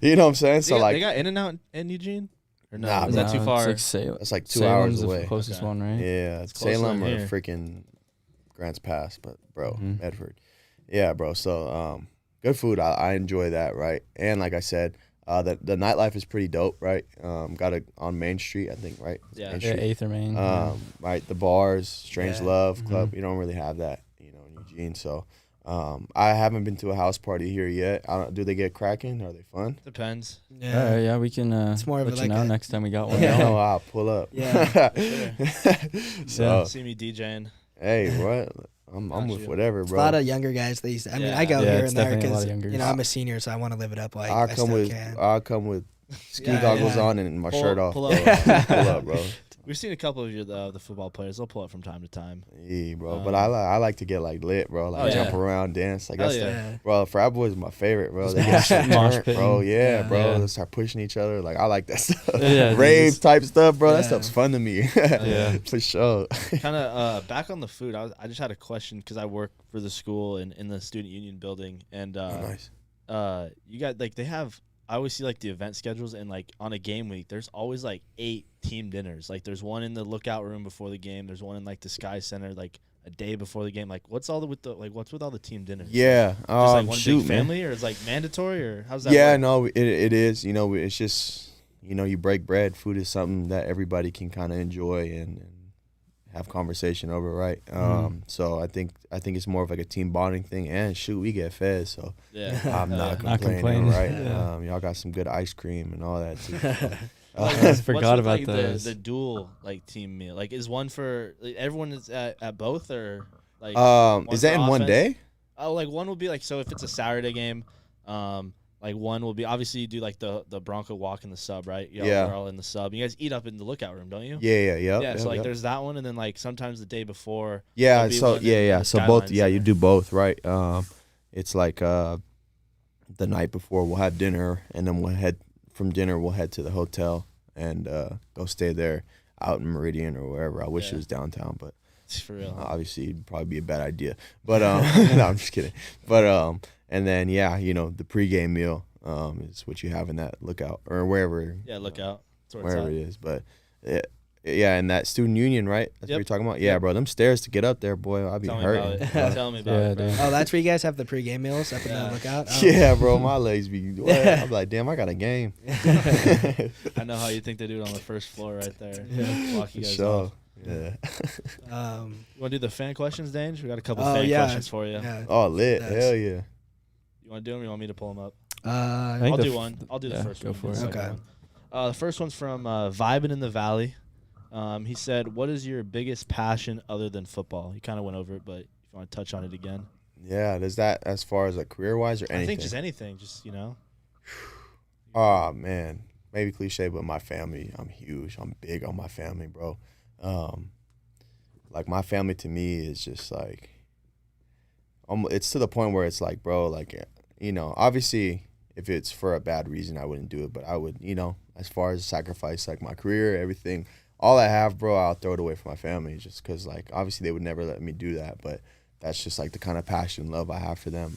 you know what I'm saying? So they got like, In-N-Out in Eugene? Or no? Nah, Is that No, too it's far? like Salem. that's like 2 hours Salem's away. the closest Okay. one, right? Yeah, It's closer Salem than or here. freaking Grants Pass, but bro, Mhm. Medford. Yeah, bro. So good food. I enjoy that, right? And like I said, the nightlife is pretty dope, right? Got it on Main Street, I think, right? Yeah. Main Yeah, Street. 8th or Main. Right. The bars, Strange Yeah. Love Club. Mhm. You don't really have that, you know, in Eugene. So I haven't been to a house party here yet. Do they get cracking? Are they fun? Depends. Yeah. All right, yeah, we can It's more of let like you know a- next time we got one. Yeah. No, I'll pull up. Yeah. So See me DJing. hey, what? I'm Got with you. whatever, It's bro. a lot of younger guys these. I mean, Yeah. I go Yeah, here it's and there definitely a lot because of younger you know guys. I'm a senior, so I want to live it up like I'll I come still with can. I'll come with ski goggles on and my shirt off. Pull up. Pull up, bro. We've seen a couple of the football players. They'll pull up from time to time. Yeah, bro. But I like to get like lit, bro. Like jump around, dance. Like that's bro. Frat Boys is my favorite, bro. They get shit turned, bro. Yeah, bro. They start pushing each other. Like I like that stuff. Rave type stuff, bro. That stuff's fun to me. For sure. Kind of back on the food. I just had a question because I work for the school and in the student union building, and nice. You got like they have. I always see like the event schedules, and like on a game week, there's always like 8 team dinners. Like there's one in the lookout room before the game. There's one in like the Sky Center, like a day before the game. Like what's all with all the team dinners? Yeah, just like one big family, or is like mandatory, or how's that? Yeah, work? no, it is. You know, it's just you break bread. Food is something that everybody can kind of enjoy and have conversation over, right? So I think it's more of like a team bonding thing. And shoot, we get fed, so I'm not complaining, right? Y'all got some good ice cream and all that too. I forgot about those. The dual like team meal. Like is one for like, everyone is at both, or like is that in one day? Oh, like one will be like, so if it's a Saturday game, like one will be obviously you do like the Bronco walk in the sub, right? You're all in the sub. You guys eat up in the lookout room, don't you? Yeah. So like there's that one, and then like sometimes the day before. Yeah. So So both. Yeah, you do both, right? It's like the night before we'll have dinner, and then we'll head to the hotel and go stay there out in Meridian or wherever. I wish it was downtown, but for real. Obviously it'd probably be a bad idea. But no, I'm just kidding. But and then the pregame meal is what you have in that lookout or wherever. Yeah, lookout. Wherever it is, but and that student union, right? That's what you're talking about. Yeah, bro, them stairs to get up there, boy, I'd be hurting. Tell me about it, bro. Oh, that's where you guys have the pregame meals up in the lookout. Oh. Yeah, bro, my legs be. I'm like, damn, I got a game. I know how you think they do it on the first floor right there. Block you guys off. Yeah. You want to do the fan questions, Dange? We got a couple fan questions for you. Yeah. Oh, lit. Hell yeah. You want to do them or you want me to pull them up? I'll do one. I'll do the first one. Go for it. Okay. The first one's from Vibin' in the Valley. He said, what is your biggest passion other than football? He kind of went over it, but if you want to touch on it again. Yeah, does that as far as like career-wise or anything? I think just anything, Oh, man. Maybe cliche, but my family, I'm huge. I'm big on my family, bro. Like my family to me is just like, it's to the point where it's like, bro, like, obviously if it's for a bad reason, I wouldn't do it, but I would, as far as sacrifice, like my career, everything, all I have, bro, I'll throw it away for my family just because, like, obviously they would never let me do that, but that's just like the kind of passion and love I have for them.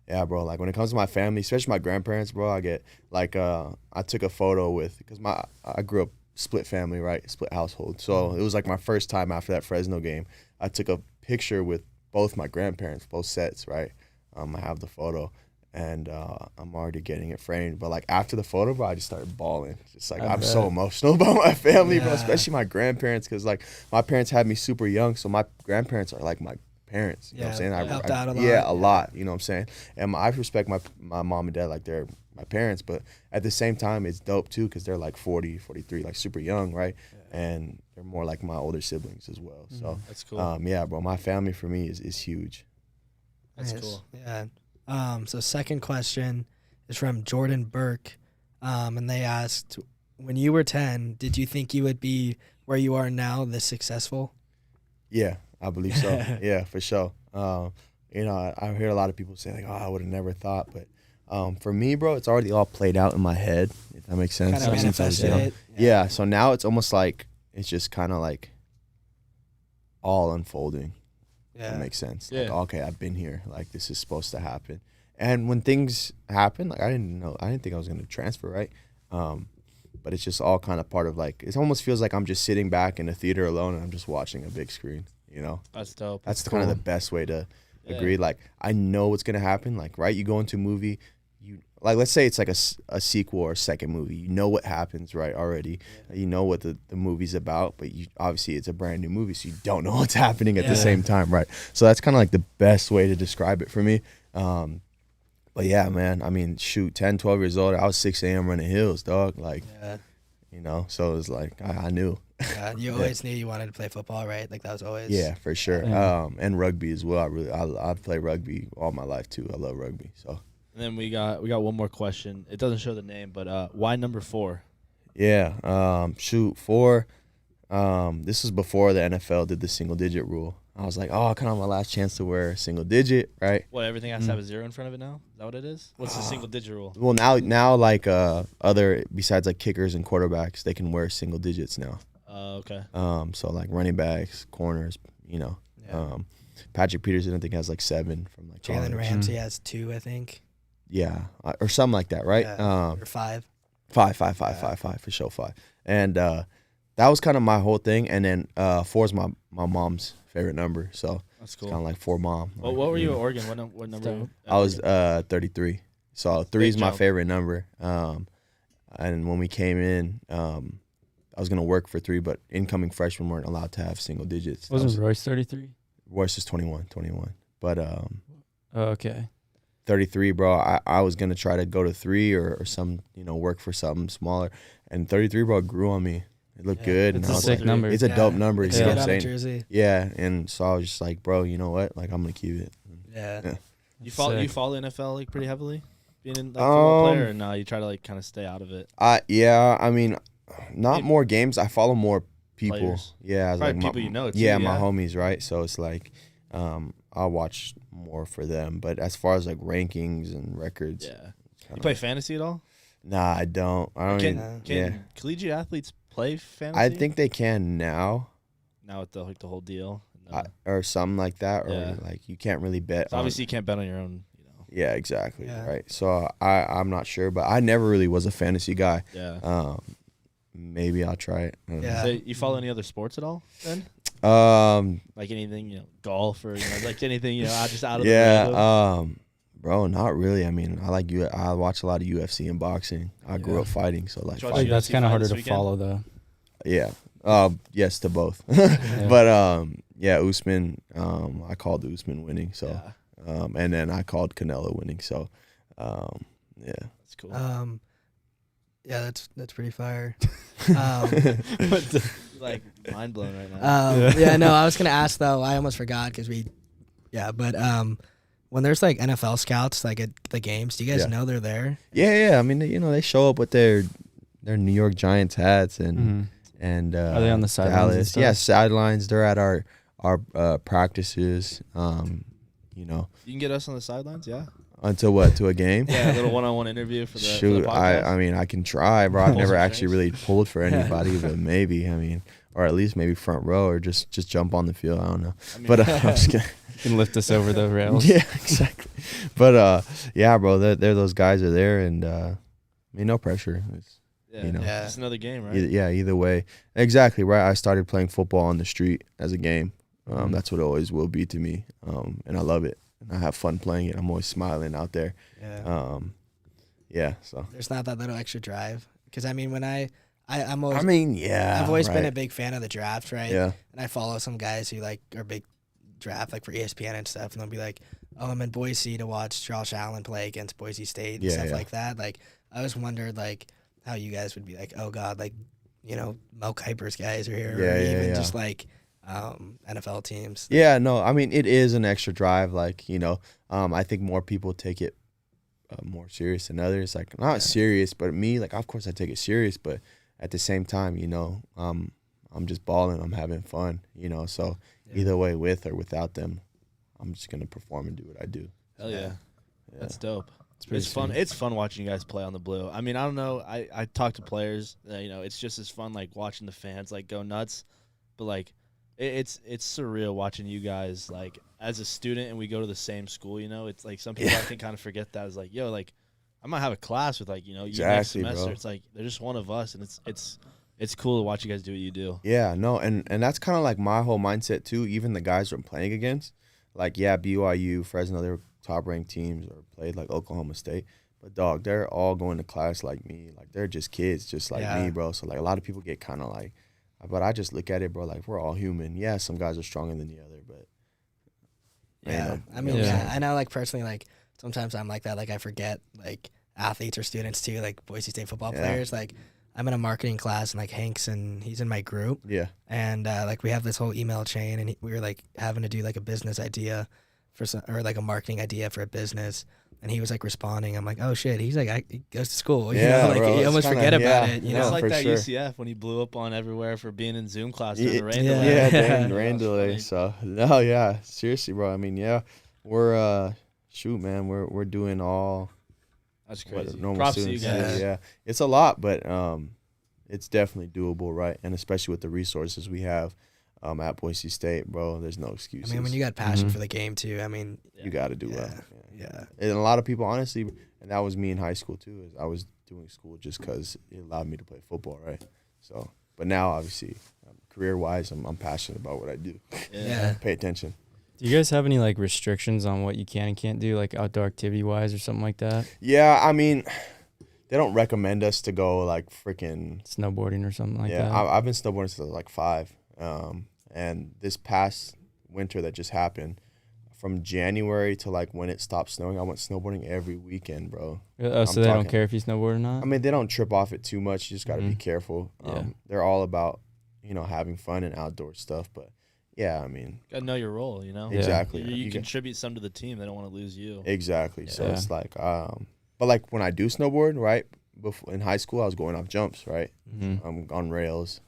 Yeah, bro, like when it comes to my family, especially my grandparents, bro, I get like, I took a photo because I grew up split family, right? Split household. So it was like my first time after that Fresno game. I took a picture with both my grandparents, both sets, right? I have the photo. And I'm already getting it framed. But, like, after the photo, bro, I just started bawling. Just, like, I'm so emotional about my family, bro, especially my grandparents, because, like, my parents had me super young, so my grandparents are, like, my parents. You know what I'm saying? I helped out a lot. Yeah, a lot. You know what I'm saying? And I respect my mom and dad like they're my parents, but at the same time, it's dope, too, because they're, like, 40, 43, like, super young, right? Yeah. And they're more like my older siblings as well. So, that's cool. Yeah, bro, my family for me is huge. That's cool. Yeah. So second question is from Jordan Burke, and they asked, when you were 10, did you think you would be where you are now, this successful? Yeah, I believe so. Yeah, for sure. I hear a lot of people say, like, oh, I would have never thought. But for me, bro, it's already all played out in my head, if that makes sense. Kind of manifested it. Yeah, so now it's almost like it's just kind of like all unfolding. Yeah. That makes sense. Yeah. Like, okay, I've been here. Like, this is supposed to happen. And when things happen, like, I didn't think I was going to transfer, right? But it's just all kind of part of, like, it almost feels like I'm just sitting back in a theater alone and I'm just watching a big screen, That's dope. That's kind of the best way to agree. Like, I know what's going to happen. Like, right, you go into a movie, like, let's say it's like a sequel or a second movie. You know what happens, right, already. Yeah. You know what the movie's about, but obviously it's a brand new movie, so you don't know what's happening at the same time, right? So that's kind of like the best way to describe it for me. But yeah, man, I mean, shoot, 10, 12 years old, I was 6 a.m. running hills, dog. Like, so it was like, I knew. Yeah, you always knew you wanted to play football, right? Like, that was always. Yeah, for sure. And rugby as well. I play rugby all my life, too. I love rugby, so. And then we got one more question. It doesn't show the name, but why number 4? Yeah. 4. This was before the NFL did the single digit rule. I was like, oh, kind of my last chance to wear a single digit, right? What, everything has to have a 0 in front of it now? Is that what it is? What's the single digit rule? Well, now like other besides like kickers and quarterbacks, they can wear single digits now. Okay. So like running backs, corners, Yeah. Patrick Peterson I think has like 7 from like Jalen Ramsey has 2, I think. Yeah, or something like that, right? Or 5. 5 for sure, 5. And that was kind of my whole thing. And then 4 is my mom's favorite number, so that's cool. It's kind of like 4 mom. Well, what were you at Oregon? What number? I was 33, so 3 is my favorite number. And when we came in, I was gonna work for 3, but incoming freshmen weren't allowed to have single digits. Wasn't Royce 33? Royce is 21. But okay. 33, bro. I was gonna try to go to 3 or some work for something smaller, and 33, bro, grew on me. It looked good. It's and a sick number. It's a dope number. You know what I'm saying? Jersey. Yeah, and so I was just like, bro, you know what? Like, I'm gonna keep it. Yeah. You follow NFL like pretty heavily, being in like football player, or no? You try to like kind of stay out of it. Yeah. I mean, not more games. I follow more people. Players. Yeah, probably like people you know. Too, yeah, my homies, right? So it's like, I'll watch more for them. But as far as like rankings and records, you play fantasy at all? Nah, I don't. Can collegiate athletes play fantasy? I think they can now. Now with the whole deal, or something like that, or like you can't really bet. So obviously, you can't bet on your own. Yeah, exactly. Yeah. Right. So I'm not sure, but I never really was a fantasy guy. Yeah. Maybe I'll try it. So you follow any other sports at all then? Like anything, golf or like anything, just out of the random? Bro, not really. I mean, I watch a lot of UFC and boxing. I grew up fighting, so like that's kind of harder to follow though. Yeah. Yes to both. But Usman, I called Usman winning, so and then I called Canelo winning, so that's cool. Yeah, that's pretty fire. Like mind blown right now. Yeah, no, I was gonna ask though. I almost forgot because when there's like NFL scouts like at the games, do you guys know they're there? Yeah. I mean, they show up with their New York Giants hats and are they on the sidelines? Yeah, sidelines. They're at our practices. You can get us on the sidelines, yeah. Until what? To a game? Yeah, a little one-on-one interview for the Shoot, for the podcast. I mean, I can try, bro. I've never actually really pulled for anybody, but maybe. I mean, or at least maybe front row, or just jump on the field. I don't know. But I'm just kidding. You can lift us over the rails. Yeah, exactly. But yeah, bro, they're those guys are there, and I mean, no pressure. It's, it's another game, right? Either way, exactly right. I started playing football on the street as a game. That's what it always will be to me, and I love it. And I have fun playing it. I'm always smiling out there. Yeah. So there's not that little extra drive because I mean when I'm always I've always been a big fan of the draft, right? Yeah. And I follow some guys who like are big draft like for ESPN and stuff, and they'll be like, "Oh, I'm in Boise to watch Josh Allen play against Boise State and stuff like that." Like I always wondered like how you guys would be like, "Oh God, like Mel Kiper's guys are here," or even just like. NFL teams. Yeah, no, I mean it is an extra drive. Like I think more people take it more serious than others. Like not serious, but me, like of course I take it serious, but at the same time, I'm just balling. I'm having fun. So either way, with or without them, I'm just gonna perform and do what I do. Hell yeah. That's dope. It's fun. It's fun watching you guys play on the blue. I mean, I don't know. I talk to players. It's just as fun like watching the fans like go nuts, but like. It's surreal watching you guys like as a student and we go to the same school. It's like some people I think kind of forget that. It's like like I might have a class with like you next semester. Bro. It's like they're just one of us, and it's cool to watch you guys do what you do. Yeah, no, and that's kind of like my whole mindset too. Even the guys I'm playing against, like BYU, Fresno, they're top ranked teams or played like Oklahoma State. But dog, they're all going to class like me. Like they're just kids, just like me, bro. So like a lot of people get kind of like. But I just look at it, bro, like we're all human. Yeah, some guys are stronger than the other, but I mean, I know like personally, like sometimes I'm like that. Like I forget like athletes or students too, like Boise State football players. Like I'm in a marketing class and like Hank's and he's in my group. Yeah. And like we have this whole email chain and we were like having to do like a business idea or like a marketing idea for a business. and he was like responding. I'm like, oh shit, he's like, he goes to school. You Yeah, know? Like bro, you almost forget about it. You know, it's like for that sure. UCF when he blew up on everywhere for being in Zoom class during the rain delay. Yeah, during the rain delay. So no, yeah, seriously, bro. I mean, yeah, we're shoot, man, we're doing all. That's crazy. Normal Props students to you guys. yeah, it's a lot, but it's definitely doable, right? And especially with the resources we have at Boise State, bro. There's no excuses. I mean, when you got passion for the game too, I mean, you got to do well. Yeah. And a lot of people, honestly, and that was me in high school too. Is I was doing school just because it allowed me to play football, right? So, but now obviously, career-wise, I'm passionate about what I do. Yeah. Pay attention. Do you guys have any like restrictions on what you can and can't do, like outdoor activity-wise or something like that? Yeah, I mean, they don't recommend us to go like freaking snowboarding or something like that. Yeah, I've been snowboarding since I was like 5, and this past winter that just happened, from January to like when it stopped snowing, I went snowboarding every weekend, bro. Oh, so they don't care if you snowboard or not? I mean, they don't trip off it too much. You just got to be careful. They're all about, having fun and outdoor stuff. But, yeah, I mean. Got to know your role, you know? Exactly. You contribute some to the team. They don't want to lose you. Exactly. Yeah. So it's like, but like when I do snowboard, right, before, in high school, I was going off jumps, right? I'm on rails.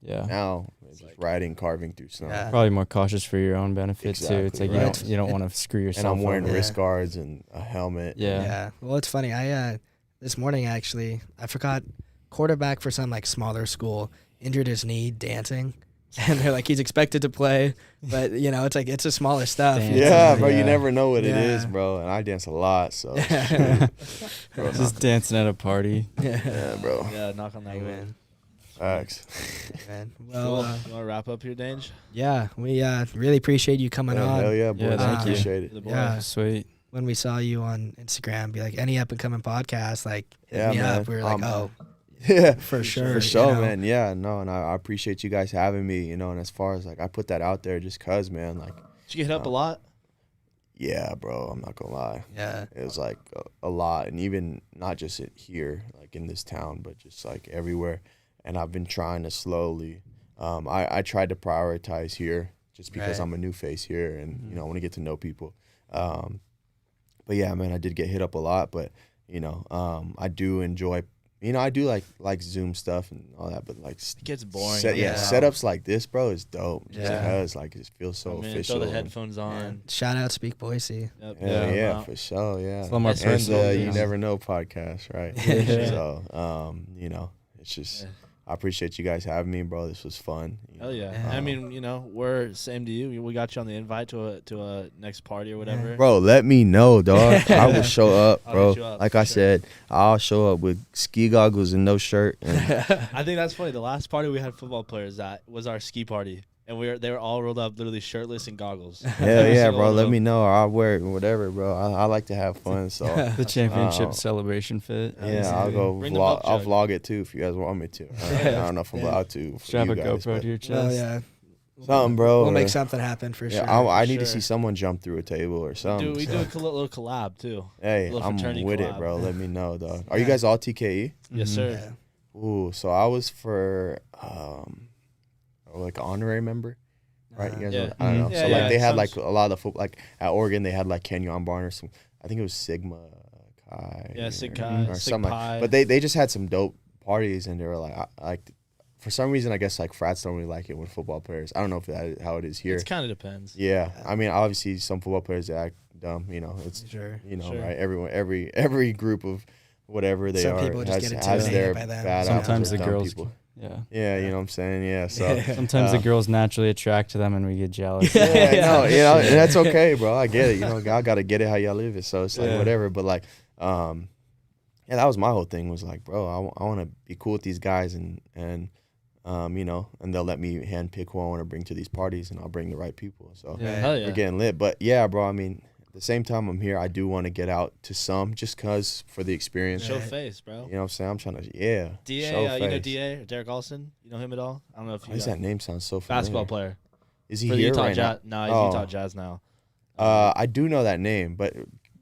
Yeah. Now it's just riding, carving through snow. Yeah. Probably more cautious for your own benefit too. It's like you don't want to screw yourself. And I'm wearing up. wrist guards and a helmet. Yeah. Well, it's funny. I this morning actually I forgot quarterback for some like smaller school injured his knee dancing. And they're like, he's expected to play, but it's like it's a smaller stuff. Yeah, bro, you never know what it is, bro. And I dance a lot, so bro, just dancing at a party. Yeah, bro. Yeah, knock on that wood. Facts. Man. Well, cool. You want to wrap up here, Dange? Yeah, we really appreciate you coming on. Hell yeah, boys. Yeah, thank you. Appreciate it. Yeah, sweet. When we saw you on Instagram, be like, any up and coming podcast, like hit me up. We were like, oh. Yeah, for sure. For sure, man. Yeah, no, and I appreciate you guys having me, and as far as like I put that out there just cause, man, like. Did you get hit up a lot? Yeah, bro, I'm not gonna lie. Yeah. It was like a lot, and even not just here, like in this town, but just like everywhere. And I've been trying to slowly, I tried to prioritize here just because I'm a new face here, and I want to get to know people. But yeah, man, I did get hit up a lot, but I do enjoy. I do like Zoom stuff and all that, but like it gets boring. Setups like this, bro, is dope. Just because like it feels so official. Throw the headphones on. Shout out Speak Boise. Yep. Yeah, for sure. Yeah, it's a little more personal. And you never know podcast, right? So it's just. I appreciate you guys having me, bro. This was fun. Hell yeah. I mean, we're same to you. We got you on the invite to a next party or whatever. Bro, let me know, dog. I will show up, bro. Like I said, I'll show up with ski goggles and no shirt. And I think that's funny. The last party we had football players at was our ski party. And they were all rolled up, literally shirtless and goggles. Hell yeah, bro. Let me know. I'll wear it, whatever, bro. I like to have fun. So the championship celebration fit. Yeah, I'll go vlog. I'll vlog it too if you guys want me to. I don't know if I'm allowed to. Strap a GoPro to your chest. Oh yeah. Something, bro. We'll make something happen for sure. I need to see someone jump through a table or something. We do a little collab too. Hey, I'm with it, bro. Let me know, dog. Are you guys all TKE? Yes, sir. Yeah. Ooh, so I was for like an honorary member. Right, you guys I don't know. So like they had like a lot of football. Like at Oregon, they had like Kenyon Barn or some. I think it was Sigma Chi. Yeah, Sig Chi or something. Like, but they just had some dope parties, and they were like for some reason, I guess like frats don't really like it when football players. I don't know if that is how it is here. It kind of depends. Yeah, I mean, obviously some football players act dumb. It's right. Every group of whatever they some are people just has their bad. Sometimes the girls. People. Yeah, you know what I'm saying? Yeah, so sometimes the girls naturally attract to them and we get jealous. No, and that's okay, bro. I get it. I gotta get it how y'all live it. So it's like whatever. But like, that was my whole thing. Was like, bro, I want to be cool with these guys and and they'll let me handpick who I want to bring to these parties, and I'll bring the right people. So we're getting lit. But yeah, bro. I mean, at the same time I'm here, I do want to get out to some just cause for the experience. Show face, bro. You know what I'm saying? I'm trying to DA, you know DA, Derek Olsen? You know him at all? I don't know if you. Why does that name sound so familiar? Basketball player. Is he here right now? No, he's Utah Jazz now. I do know that name, but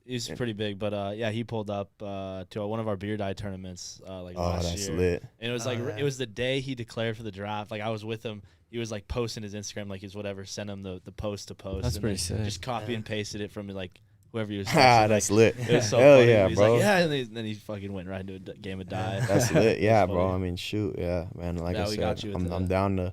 he's pretty big. But he pulled up to one of our beer die tournaments last year. Oh, that's lit. And it was it was the day he declared for the draft. Like I was with him. He was like posting his Instagram, like his whatever, sent him the post to post. That's pretty sick. Just copy and pasted it from like whoever you was that's lit. It was so Hell funny. yeah, He's bro. like, yeah, and then he fucking went right into a game of dive. That's lit. Yeah, bro. funny. I mean, shoot. Yeah, man. Like I we said, got you with I'm down to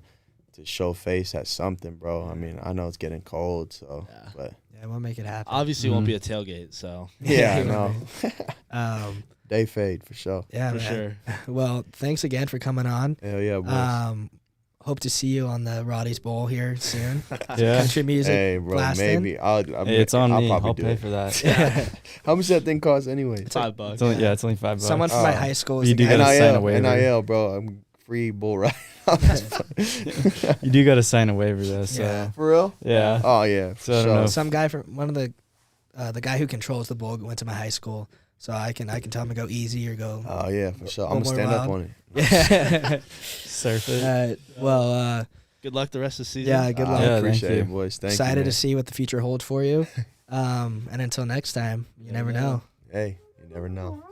show face at something, bro. I mean, I know it's getting cold, so but yeah, we'll make it happen. obviously it won't be a tailgate, so yeah, I know. Day fade for sure. Yeah, for man. sure. Well, thanks again for coming on. Hell yeah, boys. Hope to see you on the Roddy's Bowl here soon. Yeah. Country music. Hey, bro, blasting. maybe It's on me. probably I'll do pay it. for that. Yeah. How much that thing cost anyway? $5. It's only, it's only $5. Someone from my high school was You the do guy. gotta sign a NIL, waiver. NIL, bro. I'm free bull ride. You do got to sign a waiver though. So Yeah. For real? yeah. Oh yeah. So I don't know. Some guy from one of the guy who controls the bowl went to my high school, so I can tell him to go easy or go. Oh yeah, for sure. One I'm gonna more stand up round. on it. Yeah. Surf it. Well, Good luck the rest of the season. yeah, good luck. Yeah, I appreciate thank it, you. boys. Thank you. Excited man. to see what the future holds for you. And until next time, you never know. Hey, you never know.